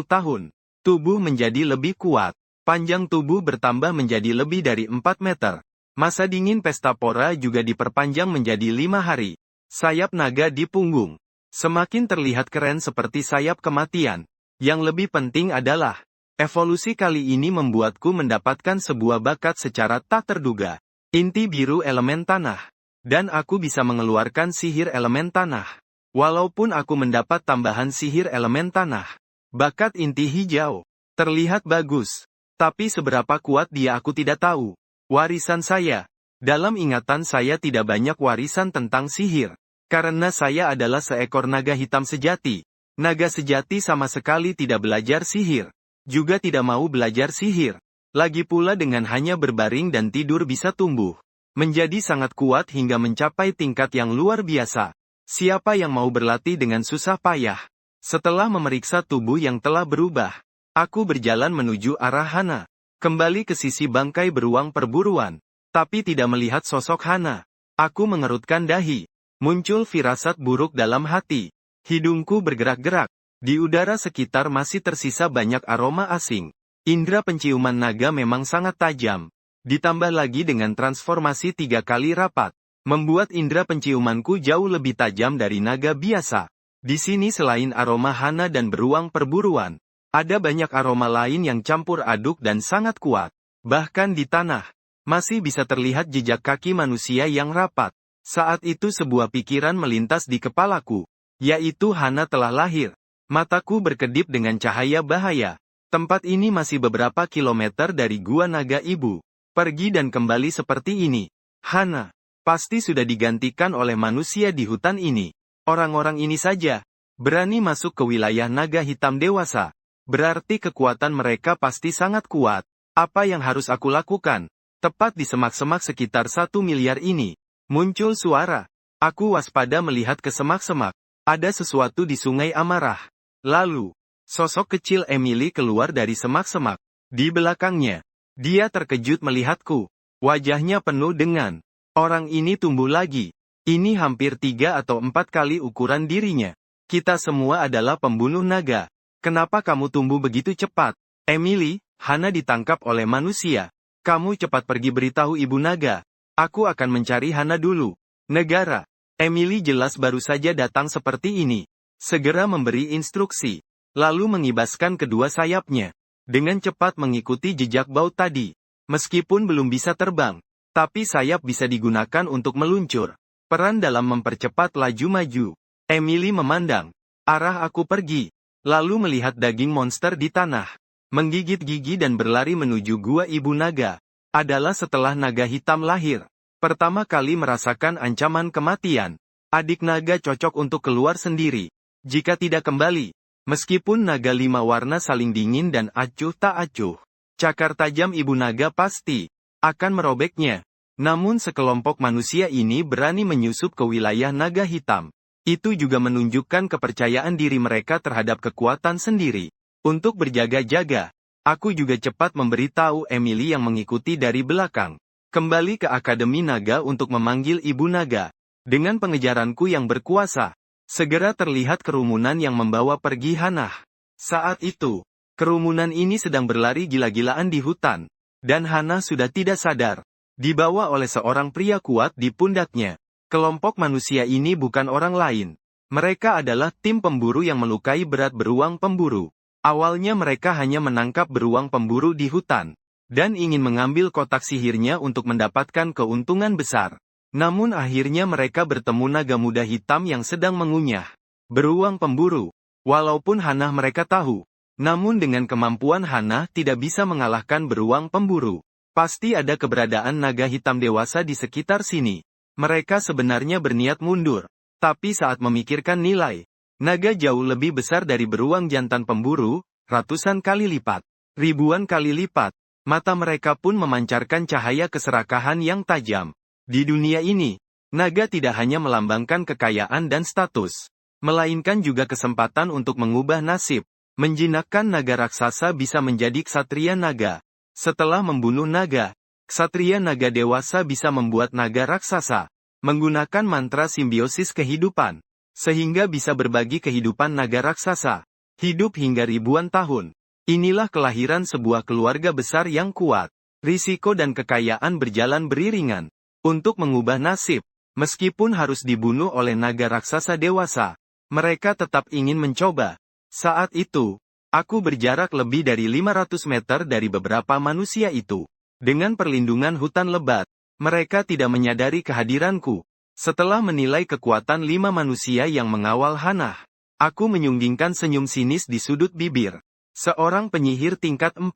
tahun. Tubuh menjadi lebih kuat. Panjang tubuh bertambah menjadi lebih dari 4 meter. Masa dingin pesta pora juga diperpanjang menjadi 5 hari. Sayap naga di punggung. Semakin terlihat keren seperti sayap kematian. Yang lebih penting adalah, evolusi kali ini membuatku mendapatkan sebuah bakat secara tak terduga. Inti biru elemen tanah. Dan aku bisa mengeluarkan sihir elemen tanah. Walaupun aku mendapat tambahan sihir elemen tanah. Bakat inti hijau. Terlihat bagus. Tapi seberapa kuat dia aku tidak tahu. Warisan saya. Dalam ingatan saya tidak banyak warisan tentang sihir. Karena saya adalah seekor naga hitam sejati. Naga sejati sama sekali tidak belajar sihir. Juga tidak mau belajar sihir. Lagi pula dengan hanya berbaring dan tidur bisa tumbuh. Menjadi sangat kuat hingga mencapai tingkat yang luar biasa. Siapa yang mau berlatih dengan susah payah? Setelah memeriksa tubuh yang telah berubah, aku berjalan menuju arah Hana. Kembali ke sisi bangkai beruang perburuan. Tapi tidak melihat sosok Hana. Aku mengerutkan dahi. Muncul firasat buruk dalam hati. Hidungku bergerak-gerak. Di udara sekitar masih tersisa banyak aroma asing. Indra penciuman naga memang sangat tajam. Ditambah lagi dengan transformasi 3 kali rapat. Membuat indra penciumanku jauh lebih tajam dari naga biasa. Di sini selain aroma Hana dan beruang perburuan, ada banyak aroma lain yang campur aduk dan sangat kuat. Bahkan di tanah, masih bisa terlihat jejak kaki manusia yang rapat. Saat itu sebuah pikiran melintas di kepalaku, yaitu Hana telah lahir. Mataku berkedip dengan cahaya bahaya. Tempat ini masih beberapa kilometer dari gua naga ibu. Pergi dan kembali seperti ini. Hana, pasti sudah digantikan oleh manusia di hutan ini. Orang-orang ini saja, berani masuk ke wilayah naga hitam dewasa. Berarti kekuatan mereka pasti sangat kuat. Apa yang harus aku lakukan? Tepat di semak-semak sekitar 1 miliar ini. Muncul suara. Aku waspada melihat ke semak-semak. Ada sesuatu di sungai amarah. Lalu, sosok kecil Emily keluar dari semak-semak. Di belakangnya, dia terkejut melihatku. Wajahnya penuh dengan, orang ini tumbuh lagi. Ini hampir 3 atau 4 kali ukuran dirinya. Kita semua adalah pembunuh naga. Kenapa kamu tumbuh begitu cepat? Emily, Hana ditangkap oleh manusia. Kamu cepat pergi beritahu ibu naga. Aku akan mencari Hana dulu. Negara. Emily jelas baru saja datang seperti ini. Segera memberi instruksi. Lalu mengibaskan kedua sayapnya. Dengan cepat mengikuti jejak bau tadi. Meskipun belum bisa terbang. Tapi sayap bisa digunakan untuk meluncur. Peran dalam mempercepat laju maju. Emily memandang. Arah aku pergi. Lalu melihat daging monster di tanah. Menggigit gigi dan berlari menuju gua ibu naga. Adalah setelah naga hitam lahir. Pertama kali merasakan ancaman kematian. Adik naga cocok untuk keluar sendiri. Jika tidak kembali. Meskipun naga 5 warna saling dingin dan acuh tak acuh. Cakar tajam ibu naga pasti akan merobeknya. Namun sekelompok manusia ini berani menyusup ke wilayah naga hitam. Itu juga menunjukkan kepercayaan diri mereka terhadap kekuatan sendiri. Untuk berjaga-jaga. Aku juga cepat memberitahu Emily yang mengikuti dari belakang. Kembali ke Akademi Naga untuk memanggil Ibu Naga. Dengan pengejaranku yang berkuasa, segera terlihat kerumunan yang membawa pergi Hana. Saat itu, kerumunan ini sedang berlari gila-gilaan di hutan. Dan Hana sudah tidak sadar. Dibawa oleh seorang pria kuat di pundaknya. Kelompok manusia ini bukan orang lain. Mereka adalah tim pemburu yang melukai berat beruang pemburu. Awalnya mereka hanya menangkap beruang pemburu di hutan. Dan ingin mengambil kotak sihirnya untuk mendapatkan keuntungan besar. Namun akhirnya mereka bertemu naga muda hitam yang sedang mengunyah beruang pemburu. Walaupun Hana mereka tahu. Namun dengan kemampuan Hana tidak bisa mengalahkan beruang pemburu. Pasti ada keberadaan naga hitam dewasa di sekitar sini. Mereka sebenarnya berniat mundur. Tapi saat memikirkan nilai, naga jauh lebih besar dari beruang jantan pemburu, ratusan kali lipat, ribuan kali lipat. Mata mereka pun memancarkan cahaya keserakahan yang tajam. Di dunia ini, naga tidak hanya melambangkan kekayaan dan status, melainkan juga kesempatan untuk mengubah nasib. Menjinakkan naga raksasa bisa menjadi ksatria naga. Setelah membunuh naga, ksatria naga dewasa bisa membuat naga raksasa, menggunakan mantra simbiosis kehidupan, sehingga bisa berbagi kehidupan naga raksasa, hidup hingga ribuan tahun. Inilah kelahiran sebuah keluarga besar yang kuat. Risiko dan kekayaan berjalan beriringan. Untuk mengubah nasib, meskipun harus dibunuh oleh naga raksasa dewasa, mereka tetap ingin mencoba. Saat itu, aku berjarak lebih dari 500 meter dari beberapa manusia itu. Dengan perlindungan hutan lebat, mereka tidak menyadari kehadiranku. Setelah menilai kekuatan 5 manusia yang mengawal Hana, aku menyunggingkan senyum sinis di sudut bibir. Seorang penyihir tingkat 4,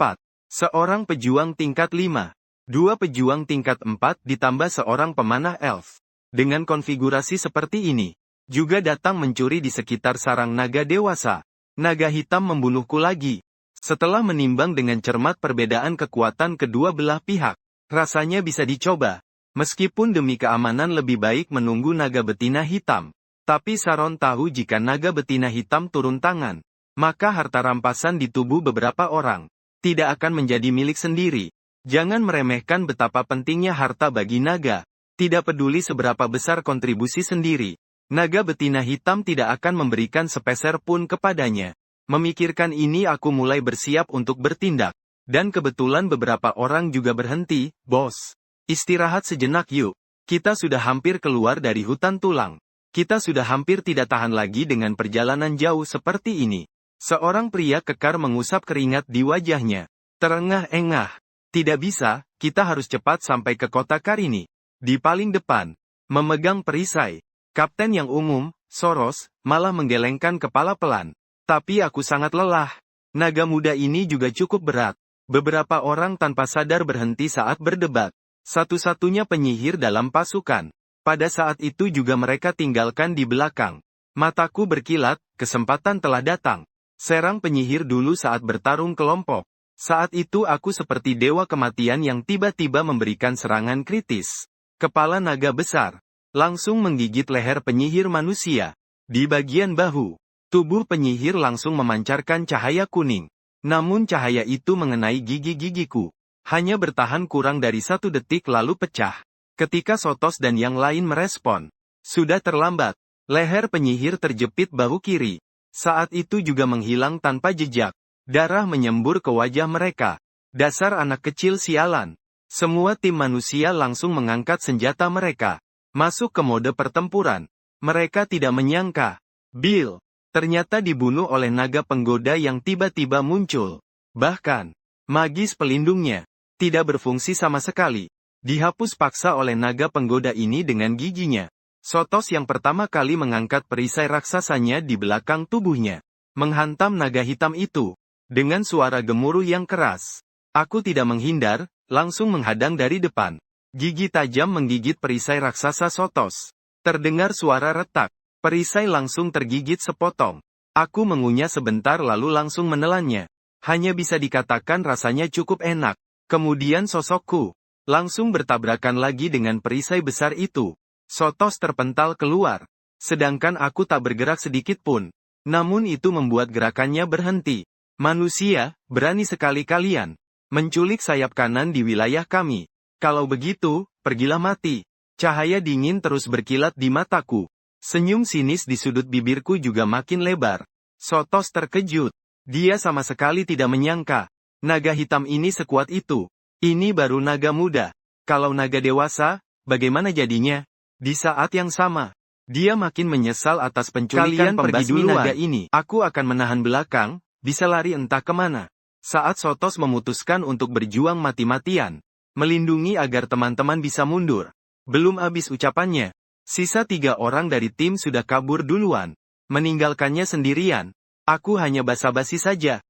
seorang pejuang tingkat 5, 2 pejuang tingkat 4 ditambah seorang pemanah elf. Dengan konfigurasi seperti ini, juga datang mencuri di sekitar sarang naga dewasa. Naga hitam membunuhku lagi. Setelah menimbang dengan cermat perbedaan kekuatan kedua belah pihak, rasanya bisa dicoba. Meskipun demi keamanan lebih baik menunggu naga betina hitam. Tapi Saron tahu jika naga betina hitam turun tangan, maka harta rampasan di tubuh beberapa orang tidak akan menjadi milik sendiri. Jangan meremehkan betapa pentingnya harta bagi naga. Tidak peduli seberapa besar kontribusi sendiri, naga betina hitam tidak akan memberikan sepeser pun kepadanya. Memikirkan ini aku mulai bersiap untuk bertindak. Dan kebetulan beberapa orang juga berhenti. Bos, istirahat sejenak yuk. Kita sudah hampir keluar dari hutan tulang. Kita sudah hampir tidak tahan lagi dengan perjalanan jauh seperti ini. Seorang pria kekar mengusap keringat di wajahnya. Terengah-engah. Tidak bisa, kita harus cepat sampai ke kota Karini. Di paling depan, memegang perisai, kapten yang umum, Soros, malah menggelengkan kepala pelan. Tapi aku sangat lelah. Naga muda ini juga cukup berat. Beberapa orang tanpa sadar berhenti saat berdebat. Satu-satunya penyihir dalam pasukan. Pada saat itu juga mereka tinggalkan di belakang. Mataku berkilat, kesempatan telah datang. Serang penyihir dulu saat bertarung kelompok. Saat itu aku seperti dewa kematian yang tiba-tiba memberikan serangan kritis. Kepala naga besar langsung menggigit leher penyihir manusia. Di bagian bahu, tubuh penyihir langsung memancarkan cahaya kuning. Namun cahaya itu mengenai gigi-gigiku. Hanya bertahan kurang dari 1 detik lalu pecah. Ketika Sotos dan yang lain merespon, sudah terlambat. Leher penyihir terjepit bahu kiri. Saat itu juga menghilang tanpa jejak. Darah menyembur ke wajah mereka. Dasar anak kecil sialan. Semua tim manusia langsung mengangkat senjata mereka. Masuk ke mode pertempuran. Mereka tidak menyangka. Bill ternyata dibunuh oleh naga penggoda yang tiba-tiba muncul. Bahkan, magis pelindungnya tidak berfungsi sama sekali. Dihapus paksa oleh naga penggoda ini dengan giginya. Sotos yang pertama kali mengangkat perisai raksasanya di belakang tubuhnya. Menghantam naga hitam itu. Dengan suara gemuruh yang keras. Aku tidak menghindar, langsung menghadang dari depan. Gigi tajam menggigit perisai raksasa Sotos. Terdengar suara retak. Perisai langsung tergigit sepotong. Aku mengunyah sebentar lalu langsung menelannya. Hanya bisa dikatakan rasanya cukup enak. Kemudian sosokku langsung bertabrakan lagi dengan perisai besar itu. Sotos terpental keluar. Sedangkan aku tak bergerak sedikit pun. Namun itu membuat gerakannya berhenti. Manusia, berani sekali kalian menculik sayap kanan di wilayah kami. Kalau begitu, pergilah mati. Cahaya dingin terus berkilat di mataku. Senyum sinis di sudut bibirku juga makin lebar. Sotos terkejut. Dia sama sekali tidak menyangka. Naga hitam ini sekuat itu. Ini baru naga muda. Kalau naga dewasa, bagaimana jadinya? Di saat yang sama, dia makin menyesal atas penculikan pembasmi naga ini. Aku akan menahan belakang, bisa lari entah kemana. Saat Sotos memutuskan untuk berjuang mati-matian, melindungi agar teman-teman bisa mundur. Belum habis ucapannya, sisa 3 orang dari tim sudah kabur duluan, meninggalkannya sendirian. Aku hanya basa-basi saja.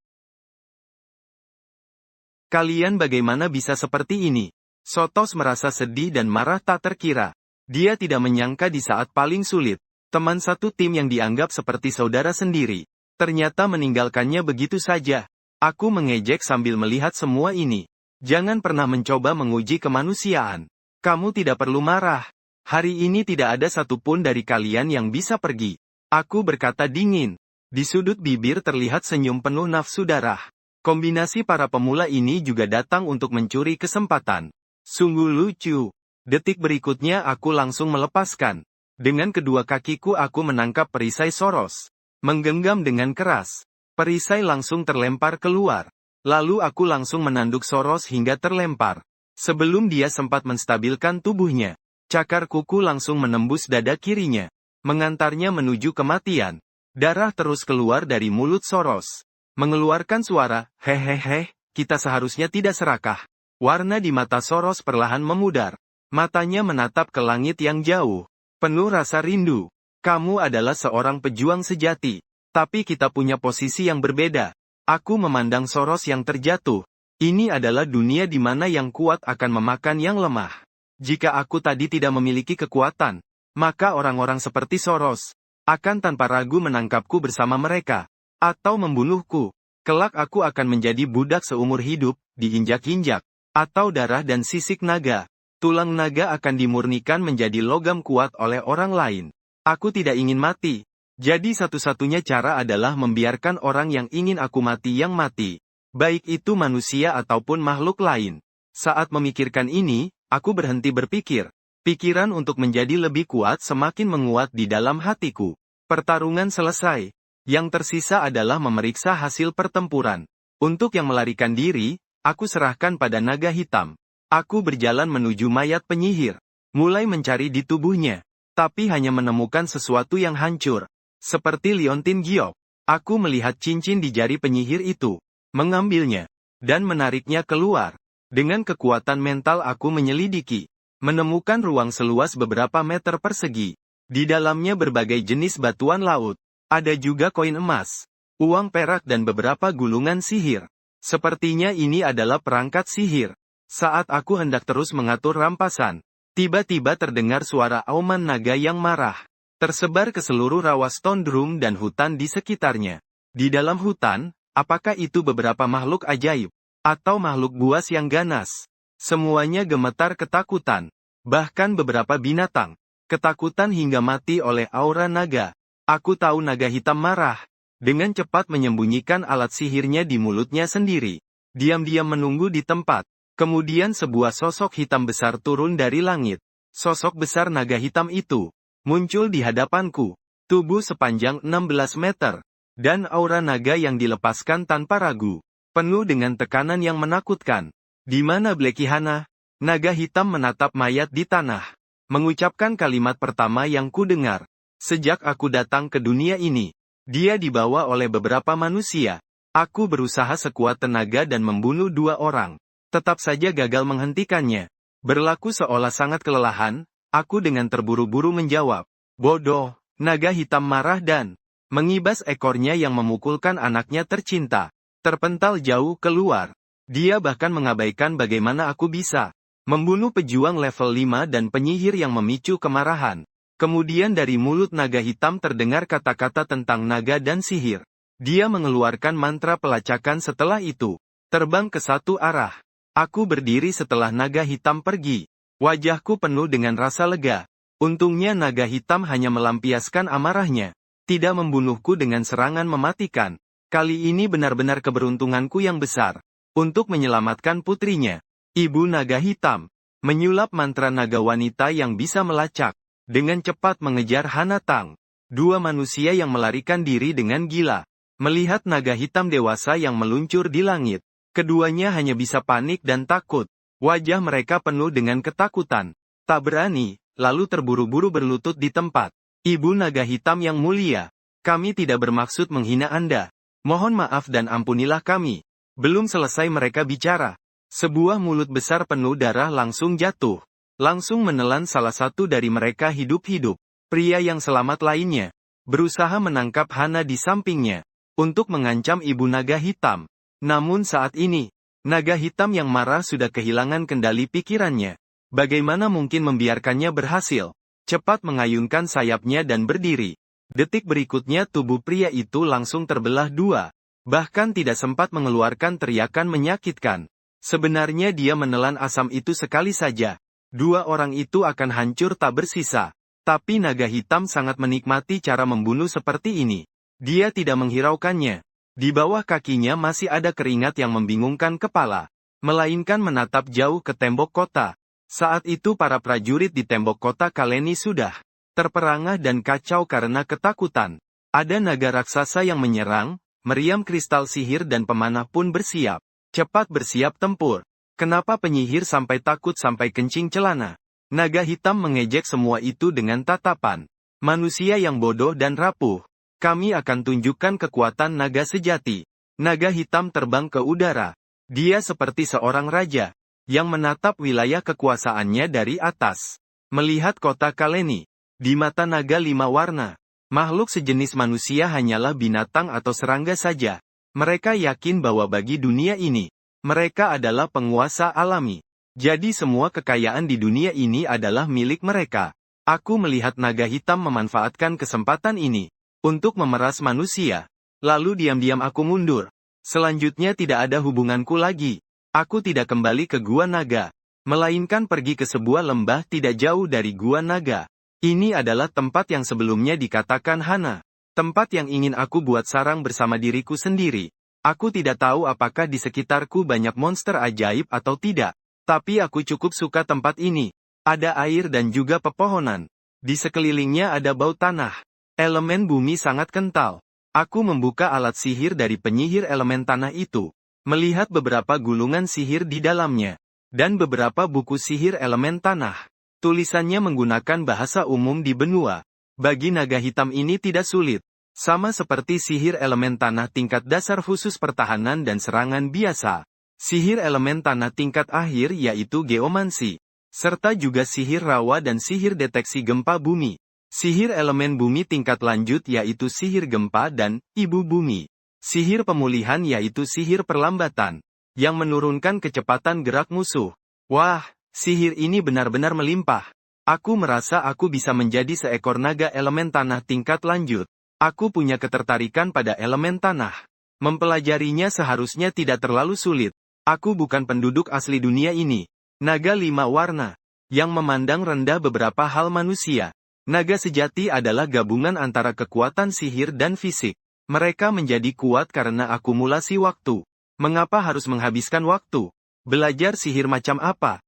Kalian bagaimana bisa seperti ini? Sotos merasa sedih dan marah tak terkira. Dia tidak menyangka di saat paling sulit, teman satu tim yang dianggap seperti saudara sendiri, ternyata meninggalkannya begitu saja. Aku mengejek sambil melihat semua ini. Jangan pernah mencoba menguji kemanusiaan. Kamu tidak perlu marah. Hari ini tidak ada satupun dari kalian yang bisa pergi. Aku berkata dingin. Di sudut bibir terlihat senyum penuh nafsu darah. Kombinasi para pemula ini juga datang untuk mencuri kesempatan. Sungguh lucu. Detik berikutnya aku langsung melepaskan. Dengan kedua kakiku aku menangkap perisai Soros. Menggenggam dengan keras. Perisai langsung terlempar keluar. Lalu aku langsung menanduk Soros hingga terlempar. Sebelum dia sempat menstabilkan tubuhnya, cakar kuku langsung menembus dada kirinya, mengantarnya menuju kematian. Darah terus keluar dari mulut Soros. Mengeluarkan suara, hehehe, kita seharusnya tidak serakah. Warna di mata Soros perlahan memudar. Matanya menatap ke langit yang jauh. Penuh rasa rindu. Kamu adalah seorang pejuang sejati. Tapi kita punya posisi yang berbeda. Aku memandang Soros yang terjatuh. Ini adalah dunia di mana yang kuat akan memakan yang lemah. Jika aku tadi tidak memiliki kekuatan, maka orang-orang seperti Soros akan tanpa ragu menangkapku bersama mereka. Atau membunuhku. Kelak aku akan menjadi budak seumur hidup, diinjak-injak. Atau darah dan sisik naga. Tulang naga akan dimurnikan menjadi logam kuat oleh orang lain. Aku tidak ingin mati. Jadi satu-satunya cara adalah membiarkan orang yang ingin aku mati yang mati. Baik itu manusia ataupun makhluk lain. Saat memikirkan ini, aku berhenti berpikir. Pikiran untuk menjadi lebih kuat semakin menguat di dalam hatiku. Pertarungan selesai. Yang tersisa adalah memeriksa hasil pertempuran. Untuk yang melarikan diri, aku serahkan pada naga hitam. Aku berjalan menuju mayat penyihir. Mulai mencari di tubuhnya. Tapi hanya menemukan sesuatu yang hancur. Seperti liontin giok. Aku melihat cincin di jari penyihir itu. Mengambilnya. Dan menariknya keluar. Dengan kekuatan mental aku menyelidiki. Menemukan ruang seluas beberapa meter persegi. Di dalamnya berbagai jenis batuan laut. Ada juga koin emas, uang perak dan beberapa gulungan sihir. Sepertinya ini adalah perangkat sihir. Saat aku hendak terus mengatur rampasan, tiba-tiba terdengar suara auman naga yang marah. Tersebar ke seluruh rawa Stone Drum dan hutan di sekitarnya. Di dalam hutan, apakah itu beberapa makhluk ajaib? Atau makhluk buas yang ganas? Semuanya gemetar ketakutan. Bahkan beberapa binatang, ketakutan hingga mati oleh aura naga. Aku tahu naga hitam marah. Dengan cepat menyembunyikan alat sihirnya di mulutnya sendiri. Diam-diam menunggu di tempat. Kemudian sebuah sosok hitam besar turun dari langit. Sosok besar naga hitam itu muncul di hadapanku. Tubuh sepanjang 16 meter. Dan aura naga yang dilepaskan tanpa ragu. Penuh dengan tekanan yang menakutkan. Di mana Blackihana? Naga hitam menatap mayat di tanah. Mengucapkan kalimat pertama yang kudengar. Sejak aku datang ke dunia ini, dia dibawa oleh beberapa manusia. Aku berusaha sekuat tenaga dan membunuh 2 orang. Tetap saja gagal menghentikannya. Berlaku seolah sangat kelelahan, aku dengan terburu-buru menjawab. Bodoh, naga hitam marah dan mengibas ekornya yang memukulkan anaknya tercinta. Terpental jauh keluar. Dia bahkan mengabaikan bagaimana aku bisa membunuh pejuang level 5 dan penyihir yang memicu kemarahan. Kemudian dari mulut naga hitam terdengar kata-kata tentang naga dan sihir. Dia mengeluarkan mantra pelacakan setelah itu. Terbang ke satu arah. Aku berdiri setelah naga hitam pergi. Wajahku penuh dengan rasa lega. Untungnya naga hitam hanya melampiaskan amarahnya. Tidak membunuhku dengan serangan mematikan. Kali ini benar-benar keberuntunganku yang besar. Untuk menyelamatkan putrinya. Ibu naga hitam. Menyulap mantra naga wanita yang bisa melacak. Dengan cepat mengejar Hanatang. 2 manusia yang melarikan diri dengan gila. Melihat naga hitam dewasa yang meluncur di langit, keduanya hanya bisa panik dan takut. Wajah mereka penuh dengan ketakutan. Tak berani, lalu terburu-buru berlutut di tempat. Ibu naga hitam yang mulia, kami tidak bermaksud menghina Anda. Mohon maaf dan ampunilah kami. Belum selesai mereka bicara, sebuah mulut besar penuh darah langsung jatuh. Langsung menelan salah satu dari mereka hidup-hidup. Pria yang selamat lainnya berusaha menangkap Hana di sampingnya untuk mengancam ibu naga hitam. Namun saat ini, naga hitam yang marah sudah kehilangan kendali pikirannya. Bagaimana mungkin membiarkannya berhasil? Cepat mengayunkan sayapnya dan berdiri. Detik berikutnya tubuh pria itu langsung terbelah dua. Bahkan tidak sempat mengeluarkan teriakan menyakitkan. Sebenarnya dia menelan asam itu sekali saja. Dua orang itu akan hancur tak bersisa. Tapi naga hitam sangat menikmati cara membunuh seperti ini. Dia tidak menghiraukannya. Di bawah kakinya masih ada keringat yang membingungkan kepala. Melainkan menatap jauh ke tembok kota. Saat itu para prajurit di tembok kota Kaleni sudah terperangah dan kacau karena ketakutan. Ada naga raksasa yang menyerang, meriam kristal sihir dan pemanah pun bersiap. Cepat bersiap tempur. Kenapa penyihir sampai takut sampai kencing celana? Naga hitam mengejek semua itu dengan tatapan. Manusia yang bodoh dan rapuh. Kami akan tunjukkan kekuatan naga sejati. Naga hitam terbang ke udara. Dia seperti seorang raja yang menatap wilayah kekuasaannya dari atas. Melihat kota Kaleni, di mata naga lima warna, makhluk sejenis manusia hanyalah binatang atau serangga saja. Mereka yakin bahwa bagi dunia ini, mereka adalah penguasa alami. Jadi semua kekayaan di dunia ini adalah milik mereka. Aku melihat naga hitam memanfaatkan kesempatan ini untuk memeras manusia. Lalu diam-diam aku mundur. Selanjutnya tidak ada hubunganku lagi. Aku tidak kembali ke Gua Naga, melainkan pergi ke sebuah lembah tidak jauh dari Gua Naga. Ini adalah tempat yang sebelumnya dikatakan Hana. Tempat yang ingin aku buat sarang bersama diriku sendiri. Aku tidak tahu apakah di sekitarku banyak monster ajaib atau tidak. Tapi aku cukup suka tempat ini. Ada air dan juga pepohonan. Di sekelilingnya ada bau tanah. Elemen bumi sangat kental. Aku membuka alat sihir dari penyihir elemen tanah itu. Melihat beberapa gulungan sihir di dalamnya. Dan beberapa buku sihir elemen tanah. Tulisannya menggunakan bahasa umum di benua. Bagi naga hitam ini tidak sulit. Sama seperti sihir elemen tanah tingkat dasar khusus pertahanan dan serangan biasa. Sihir elemen tanah tingkat akhir yaitu geomansi, serta juga sihir rawa dan sihir deteksi gempa bumi. Sihir elemen bumi tingkat lanjut yaitu sihir gempa dan ibu bumi. Sihir pemulihan yaitu sihir perlambatan, yang menurunkan kecepatan gerak musuh. Wah, sihir ini benar-benar melimpah. Aku merasa aku bisa menjadi seekor naga elemen tanah tingkat lanjut. Aku punya ketertarikan pada elemen tanah. Mempelajarinya seharusnya tidak terlalu sulit. Aku bukan penduduk asli dunia ini. Naga lima warna, yang memandang rendah beberapa hal manusia. Naga sejati adalah gabungan antara kekuatan sihir dan fisik. Mereka menjadi kuat karena akumulasi waktu. Mengapa harus menghabiskan waktu? Belajar sihir macam apa?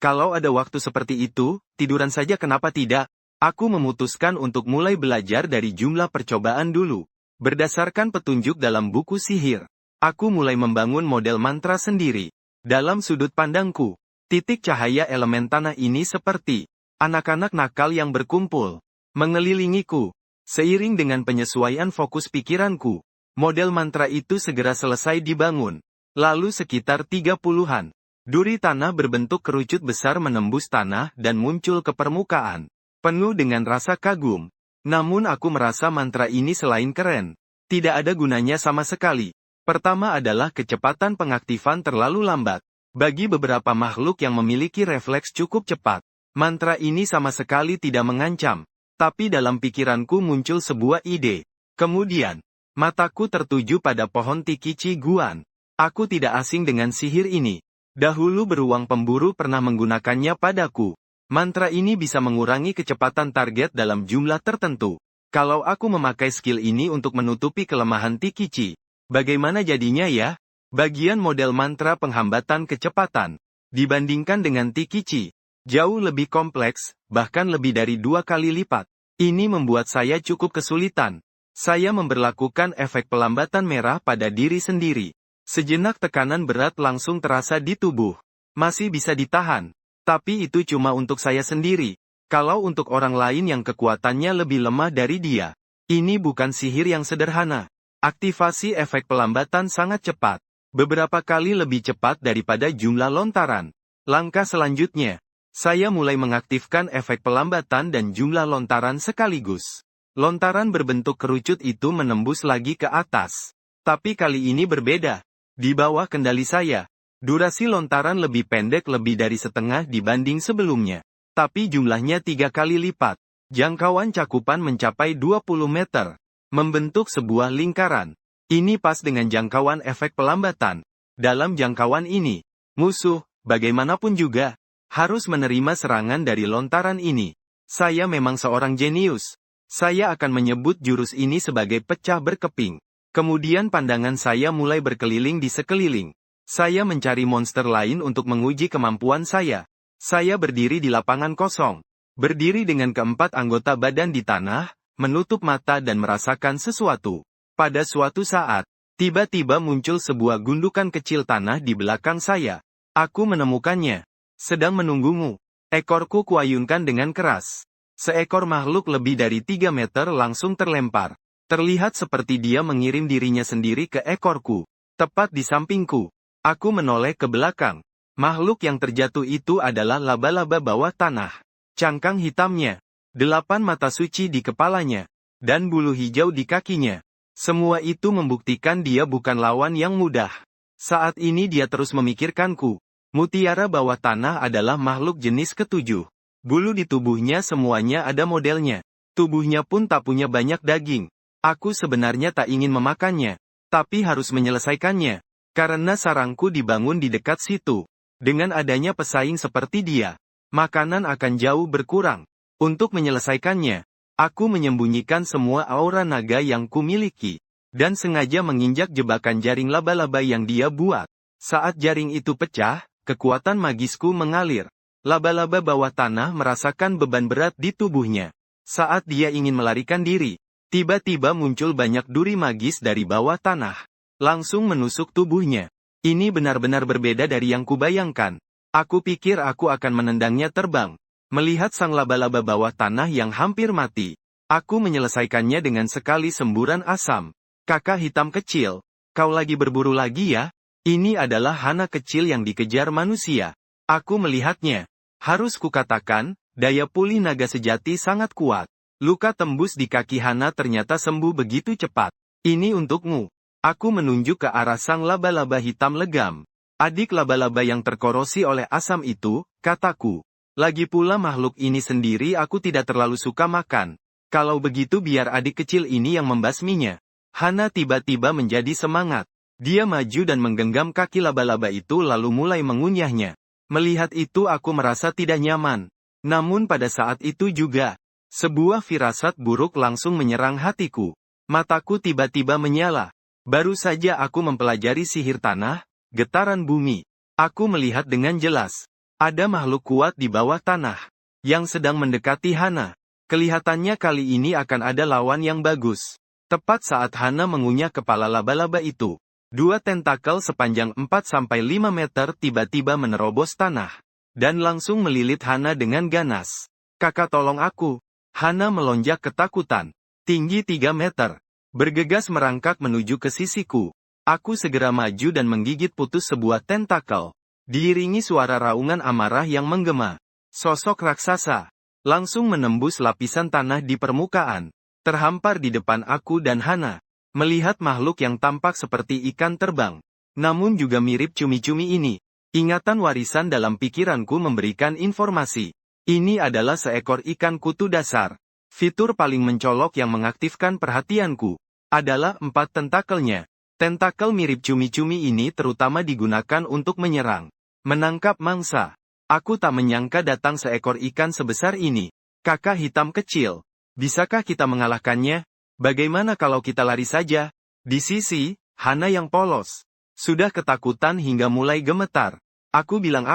Kalau ada waktu seperti itu, tiduran saja kenapa tidak? Aku memutuskan untuk mulai belajar dari jumlah percobaan dulu. Berdasarkan petunjuk dalam buku sihir. Aku mulai membangun model mantra sendiri. Dalam sudut pandangku, titik cahaya elemen tanah ini seperti anak-anak nakal yang berkumpul, mengelilingiku. Seiring dengan penyesuaian fokus pikiranku, model mantra itu segera selesai dibangun. Lalu sekitar 30-an, duri tanah berbentuk kerucut besar menembus tanah dan muncul ke permukaan. Penuh dengan rasa kagum. Namun aku merasa mantra ini selain keren, tidak ada gunanya sama sekali. Pertama adalah kecepatan pengaktifan terlalu lambat. Bagi beberapa makhluk yang memiliki refleks cukup cepat, mantra ini sama sekali tidak mengancam. Tapi dalam pikiranku muncul sebuah ide. Kemudian, mataku tertuju pada pohon Tikichi Guan. Aku tidak asing dengan sihir ini. Dahulu beruang pemburu pernah menggunakannya padaku. Mantra ini bisa mengurangi kecepatan target dalam jumlah tertentu. Kalau aku memakai skill ini untuk menutupi kelemahan Tikichi, bagaimana jadinya ya? Bagian model mantra penghambatan kecepatan, dibandingkan dengan Tikichi, jauh lebih kompleks, bahkan lebih dari 2 kali lipat. Ini membuat saya cukup kesulitan. Saya memberlakukan efek pelambatan merah pada diri sendiri. Sejenak tekanan berat langsung terasa di tubuh. Masih bisa ditahan. Tapi itu cuma untuk saya sendiri. Kalau untuk orang lain yang kekuatannya lebih lemah dari dia. Ini bukan sihir yang sederhana. Aktivasi efek pelambatan sangat cepat. Beberapa kali lebih cepat daripada jumlah lontaran. Langkah selanjutnya. Saya mulai mengaktifkan efek pelambatan dan jumlah lontaran sekaligus. Lontaran berbentuk kerucut itu menembus lagi ke atas. Tapi kali ini berbeda. Di bawah kendali saya. Durasi lontaran lebih pendek lebih dari setengah dibanding sebelumnya. Tapi jumlahnya 3 kali lipat. Jangkauan cakupan mencapai 20 meter. Membentuk sebuah lingkaran. Ini pas dengan jangkauan efek pelambatan. Dalam jangkauan ini, musuh, bagaimanapun juga, harus menerima serangan dari lontaran ini. Saya memang seorang jenius. Saya akan menyebut jurus ini sebagai pecah berkeping. Kemudian pandangan saya mulai berkeliling di sekeliling. Saya mencari monster lain untuk menguji kemampuan saya. Saya berdiri di lapangan kosong. Berdiri dengan keempat anggota badan di tanah, menutup mata dan merasakan sesuatu. Pada suatu saat, tiba-tiba muncul sebuah gundukan kecil tanah di belakang saya. Aku menemukannya. Sedang menunggumu. Ekorku kuayunkan dengan keras. Seekor makhluk lebih dari 3 meter langsung terlempar. Terlihat seperti dia mengirim dirinya sendiri ke ekorku. Tepat di sampingku. Aku menoleh ke belakang. Makhluk yang terjatuh itu adalah laba-laba bawah tanah. Cangkang hitamnya. 8 mata suci di kepalanya. Dan bulu hijau di kakinya. Semua itu membuktikan dia bukan lawan yang mudah. Saat ini dia terus memikirkanku. Mutiara bawah tanah adalah makhluk jenis ketujuh. Bulu di tubuhnya semuanya ada modelnya. Tubuhnya pun tak punya banyak daging. Aku sebenarnya tak ingin memakannya. Tapi harus menyelesaikannya. Karena sarangku dibangun di dekat situ. Dengan adanya pesaing seperti dia, makanan akan jauh berkurang. Untuk menyelesaikannya, aku menyembunyikan semua aura naga yang kumiliki. Dan sengaja menginjak jebakan jaring laba-laba yang dia buat. Saat jaring itu pecah, kekuatan magisku mengalir. Laba-laba bawah tanah merasakan beban berat di tubuhnya. Saat dia ingin melarikan diri, tiba-tiba muncul banyak duri magis dari bawah tanah. Langsung menusuk tubuhnya. Ini benar-benar berbeda dari yang kubayangkan. Aku pikir aku akan menendangnya terbang. Melihat sang laba-laba bawah tanah yang hampir mati, aku menyelesaikannya dengan sekali semburan asam. Kakak hitam kecil, kau lagi berburu lagi ya? Ini adalah hana kecil yang dikejar manusia. Aku melihatnya. Harus kukatakan, daya pulih naga sejati sangat kuat. Luka tembus di kaki hana ternyata sembuh begitu cepat. Ini untukmu. Aku menunjuk ke arah sang laba-laba hitam legam. Adik laba-laba yang terkorosi oleh asam itu, kataku. Lagi pula makhluk ini sendiri aku tidak terlalu suka makan. Kalau begitu biar adik kecil ini yang membasminya. Hana tiba-tiba menjadi semangat. Dia maju dan menggenggam kaki laba-laba itu lalu mulai mengunyahnya. Melihat itu aku merasa tidak nyaman. Namun pada saat itu juga, sebuah firasat buruk langsung menyerang hatiku. Mataku tiba-tiba menyala. Baru saja aku mempelajari sihir tanah, getaran bumi. Aku melihat dengan jelas. Ada makhluk kuat di bawah tanah. Yang sedang mendekati Hana. Kelihatannya kali ini akan ada lawan yang bagus. Tepat saat Hana mengunyah kepala laba-laba itu. 2 tentakel sepanjang 4-5 meter tiba-tiba menerobos tanah. Dan langsung melilit Hana dengan ganas. Kakak tolong aku. Hana melonjak ketakutan. Tinggi 3 meter. Bergegas merangkak menuju ke sisiku. Aku segera maju dan menggigit putus sebuah tentakel. Diiringi suara raungan amarah yang menggema. Sosok raksasa. Langsung menembus lapisan tanah di permukaan. Terhampar di depan aku dan Hana. Melihat makhluk yang tampak seperti ikan terbang, namun juga mirip cumi-cumi ini. Ingatan warisan dalam pikiranku memberikan informasi. Ini adalah seekor ikan kutu dasar. Fitur paling mencolok yang mengaktifkan perhatianku adalah 4 tentakelnya. Tentakel mirip cumi-cumi ini terutama digunakan untuk menyerang, menangkap mangsa. Aku tak menyangka datang seekor ikan sebesar ini. Kakak hitam kecil, bisakah kita mengalahkannya? Bagaimana kalau kita lari saja? Di sisi, Hana yang polos. Sudah ketakutan hingga mulai gemetar. Aku bilang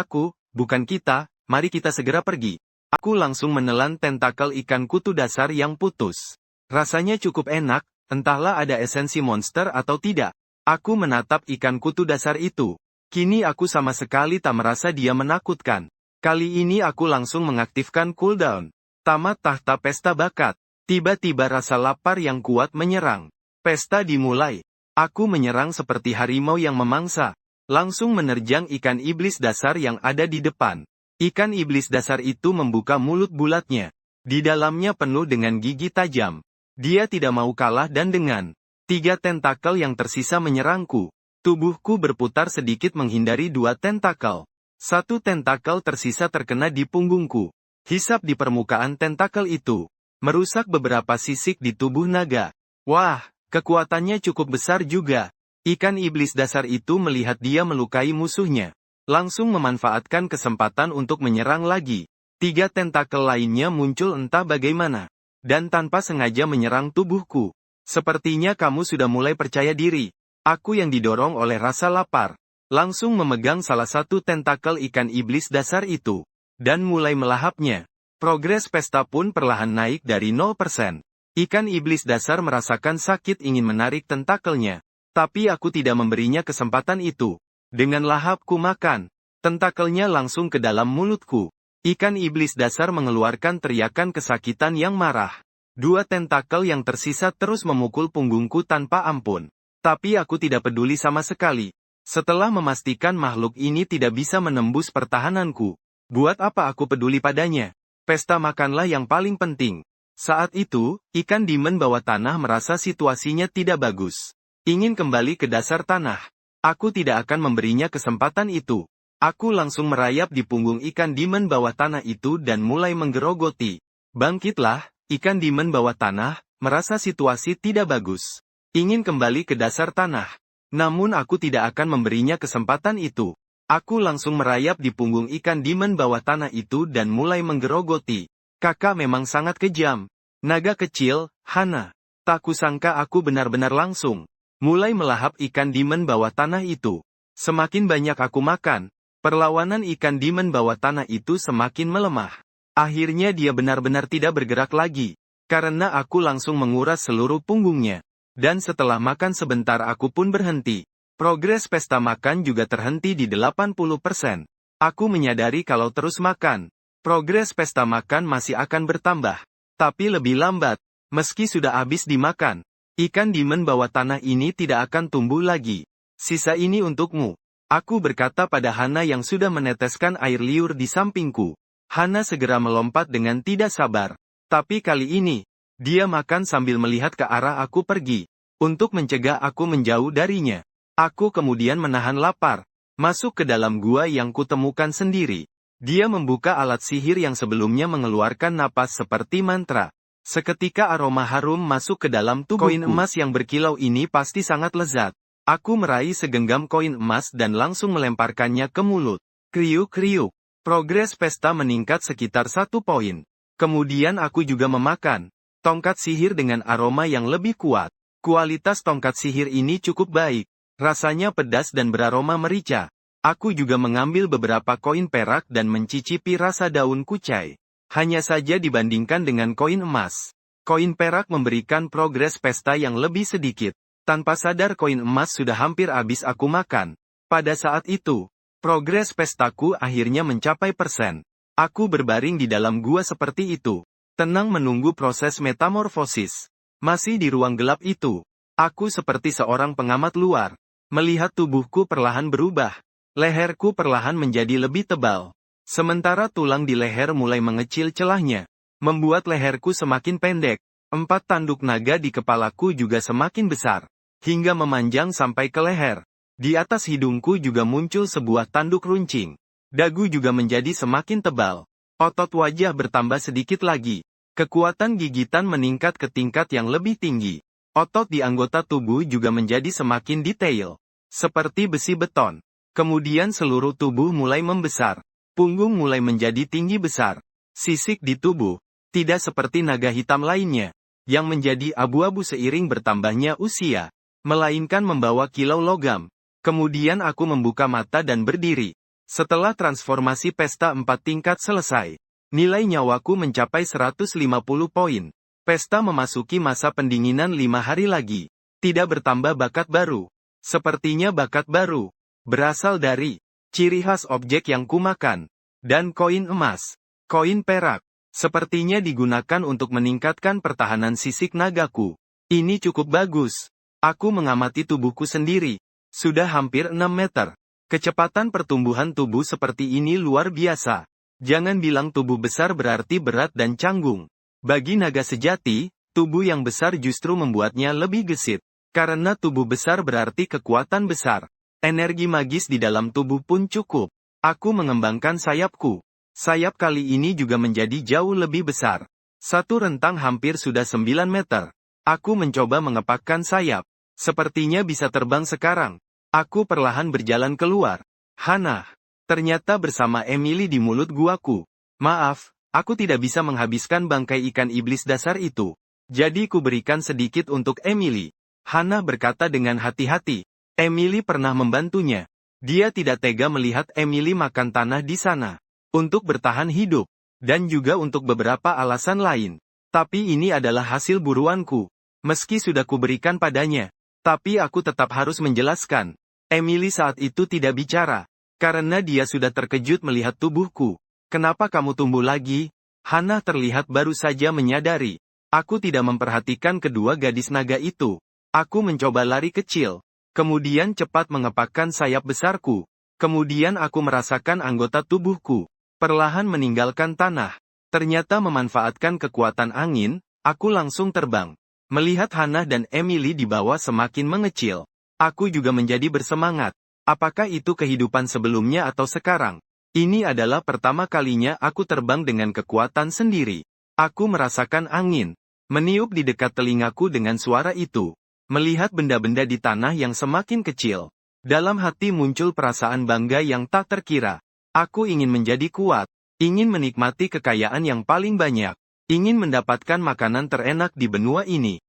bukan kita, mari kita segera pergi. Aku langsung menelan tentakel ikan kutu dasar yang putus. Rasanya cukup enak, Entahlah ada esensi monster atau tidak. Aku menatap ikan kutu dasar itu. Kini aku sama sekali tak merasa dia menakutkan. Kali ini aku langsung mengaktifkan cooldown. Tamat tahta pesta bakat. Tiba-tiba rasa lapar yang kuat menyerang. Pesta dimulai. Aku menyerang seperti harimau yang memangsa. Langsung menerjang ikan iblis dasar yang ada di depan. Ikan iblis dasar itu membuka mulut bulatnya. Di dalamnya penuh dengan gigi tajam. Dia tidak mau kalah dan dengan 3 tentakel yang tersisa menyerangku. Tubuhku berputar sedikit menghindari 2 tentakel. 1 tentakel tersisa terkena di punggungku. Hisap di permukaan tentakel itu. Merusak beberapa sisik di tubuh naga. Wah, kekuatannya cukup besar juga. Ikan iblis dasar itu melihat dia melukai musuhnya. Langsung memanfaatkan kesempatan untuk menyerang lagi. 3 tentakel lainnya muncul entah bagaimana. Dan tanpa sengaja menyerang tubuhku. Sepertinya kamu sudah mulai percaya diri. Aku yang didorong oleh rasa lapar. Langsung memegang salah satu tentakel ikan iblis dasar itu. Dan mulai melahapnya. Progres pesta pun perlahan naik dari 0%. Ikan iblis dasar merasakan sakit ingin menarik tentakelnya. Tapi aku tidak memberinya kesempatan itu. Dengan lahapku makan. Tentakelnya langsung ke dalam mulutku. Ikan iblis dasar mengeluarkan teriakan kesakitan yang marah. 2 tentakel yang tersisa terus memukul punggungku tanpa ampun. Tapi aku tidak peduli sama sekali. Setelah memastikan makhluk ini tidak bisa menembus pertahananku. Buat apa aku peduli padanya? Pesta makanlah yang paling penting. Saat itu, ikan demon bawah tanah merasa situasinya tidak bagus. Ingin kembali ke dasar tanah. Aku tidak akan memberinya kesempatan itu. Aku langsung merayap di punggung ikan demon bawah tanah itu dan mulai menggerogoti. Bangkitlah, ikan demon bawah tanah, merasa situasi tidak bagus. Ingin kembali ke dasar tanah. Namun aku tidak akan memberinya kesempatan itu. Aku langsung merayap di punggung ikan demon bawah tanah itu dan mulai menggerogoti. Kakak memang sangat kejam. Naga kecil, Hana. Tak kusangka aku benar-benar langsung. Mulai melahap ikan demon bawah tanah itu. Semakin banyak aku makan, perlawanan ikan demon bawah tanah itu semakin melemah. Akhirnya dia benar-benar tidak bergerak lagi. Karena aku langsung menguras seluruh punggungnya. Dan setelah makan sebentar aku pun berhenti. Progres pesta makan juga terhenti di 80%. Aku menyadari kalau terus makan, progres pesta makan masih akan bertambah. Tapi lebih lambat. Meski sudah habis dimakan, ikan demon bawah tanah ini tidak akan tumbuh lagi. Sisa ini untukmu. Aku berkata pada Hana yang sudah meneteskan air liur di sampingku. Hana segera melompat dengan tidak sabar. Tapi kali ini, dia makan sambil melihat ke arah aku pergi. Untuk mencegah aku menjauh darinya. Aku kemudian menahan lapar. Masuk ke dalam gua yang kutemukan sendiri. Dia membuka alat sihir yang sebelumnya mengeluarkan napas seperti mantra. Seketika aroma harum masuk ke dalam tubuhku. Koin emas yang berkilau ini pasti sangat lezat. Aku meraih segenggam koin emas dan langsung melemparkannya ke mulut. Kriuk-kriuk. Progres pesta meningkat sekitar 1 poin. Kemudian aku juga memakan tongkat sihir dengan aroma yang lebih kuat. Kualitas tongkat sihir ini cukup baik. Rasanya pedas dan beraroma merica. Aku juga mengambil beberapa koin perak dan mencicipi rasa daun kucai. Hanya saja dibandingkan dengan koin emas. Koin perak memberikan progres pesta yang lebih sedikit. Tanpa sadar koin emas sudah hampir habis aku makan. Pada saat itu, progres pestaku akhirnya mencapai %. Aku berbaring di dalam gua seperti itu. Tenang menunggu proses metamorfosis. Masih di ruang gelap itu. Aku seperti seorang pengamat luar. Melihat tubuhku perlahan berubah. Leherku perlahan menjadi lebih tebal. Sementara tulang di leher mulai mengecil celahnya. Membuat leherku semakin pendek. 4 tanduk naga di kepalaku juga semakin besar. Hingga memanjang sampai ke leher. Di atas hidungku juga muncul sebuah tanduk runcing. Dagu juga menjadi semakin tebal. Otot wajah bertambah sedikit lagi. Kekuatan gigitan meningkat ke tingkat yang lebih tinggi. Otot di anggota tubuh juga menjadi semakin detail. Seperti besi beton. Kemudian seluruh tubuh mulai membesar. Punggung mulai menjadi tinggi besar. Sisik di tubuh. Tidak seperti naga hitam lainnya. Yang menjadi abu-abu seiring bertambahnya usia. Melainkan membawa kilau logam. Kemudian aku membuka mata dan berdiri. Setelah transformasi pesta 4 tingkat selesai, nilai nyawaku mencapai 150 poin. Pesta memasuki masa pendinginan 5 hari lagi. Tidak bertambah bakat baru. Sepertinya bakat baru berasal dari ciri khas objek yang kumakan. Dan koin emas. Koin perak. Sepertinya digunakan untuk meningkatkan pertahanan sisik nagaku. Ini cukup bagus. Aku mengamati tubuhku sendiri. Sudah hampir 6 meter. Kecepatan pertumbuhan tubuh seperti ini luar biasa. Jangan bilang tubuh besar berarti berat dan canggung. Bagi naga sejati, tubuh yang besar justru membuatnya lebih gesit. Karena tubuh besar berarti kekuatan besar. Energi magis di dalam tubuh pun cukup. Aku mengembangkan sayapku. Sayap kali ini juga menjadi jauh lebih besar. Satu rentang hampir sudah 9 meter. Aku mencoba mengepakkan sayap. Sepertinya bisa terbang sekarang. Aku perlahan berjalan keluar. Hana. Ternyata bersama Emily di mulut guaku. Maaf, aku tidak bisa menghabiskan bangkai ikan iblis dasar itu. Jadi ku berikan sedikit untuk Emily. Hana berkata dengan hati-hati. Emily pernah membantunya. Dia tidak tega melihat Emily makan tanah di sana. Untuk bertahan hidup. Dan juga untuk beberapa alasan lain. Tapi ini adalah hasil buruanku. Meski sudah kuberikan padanya. Tapi aku tetap harus menjelaskan. Emily saat itu tidak bicara. Karena dia sudah terkejut melihat tubuhku. Kenapa kamu tumbuh lagi? Hana terlihat baru saja menyadari. Aku tidak memperhatikan kedua gadis naga itu. Aku mencoba lari kecil. Kemudian cepat mengepakkan sayap besarku. Kemudian aku merasakan anggota tubuhku perlahan meninggalkan tanah. Ternyata memanfaatkan kekuatan angin, aku langsung terbang. Melihat Hana dan Emily di bawah semakin mengecil. Aku juga menjadi bersemangat. Apakah itu kehidupan sebelumnya atau sekarang? Ini adalah pertama kalinya aku terbang dengan kekuatan sendiri. Aku merasakan angin meniup di dekat telingaku dengan suara itu. Melihat benda-benda di tanah yang semakin kecil. Dalam hati muncul perasaan bangga yang tak terkira. Aku ingin menjadi kuat. Ingin menikmati kekayaan yang paling banyak. Ingin mendapatkan makanan terenak di benua ini.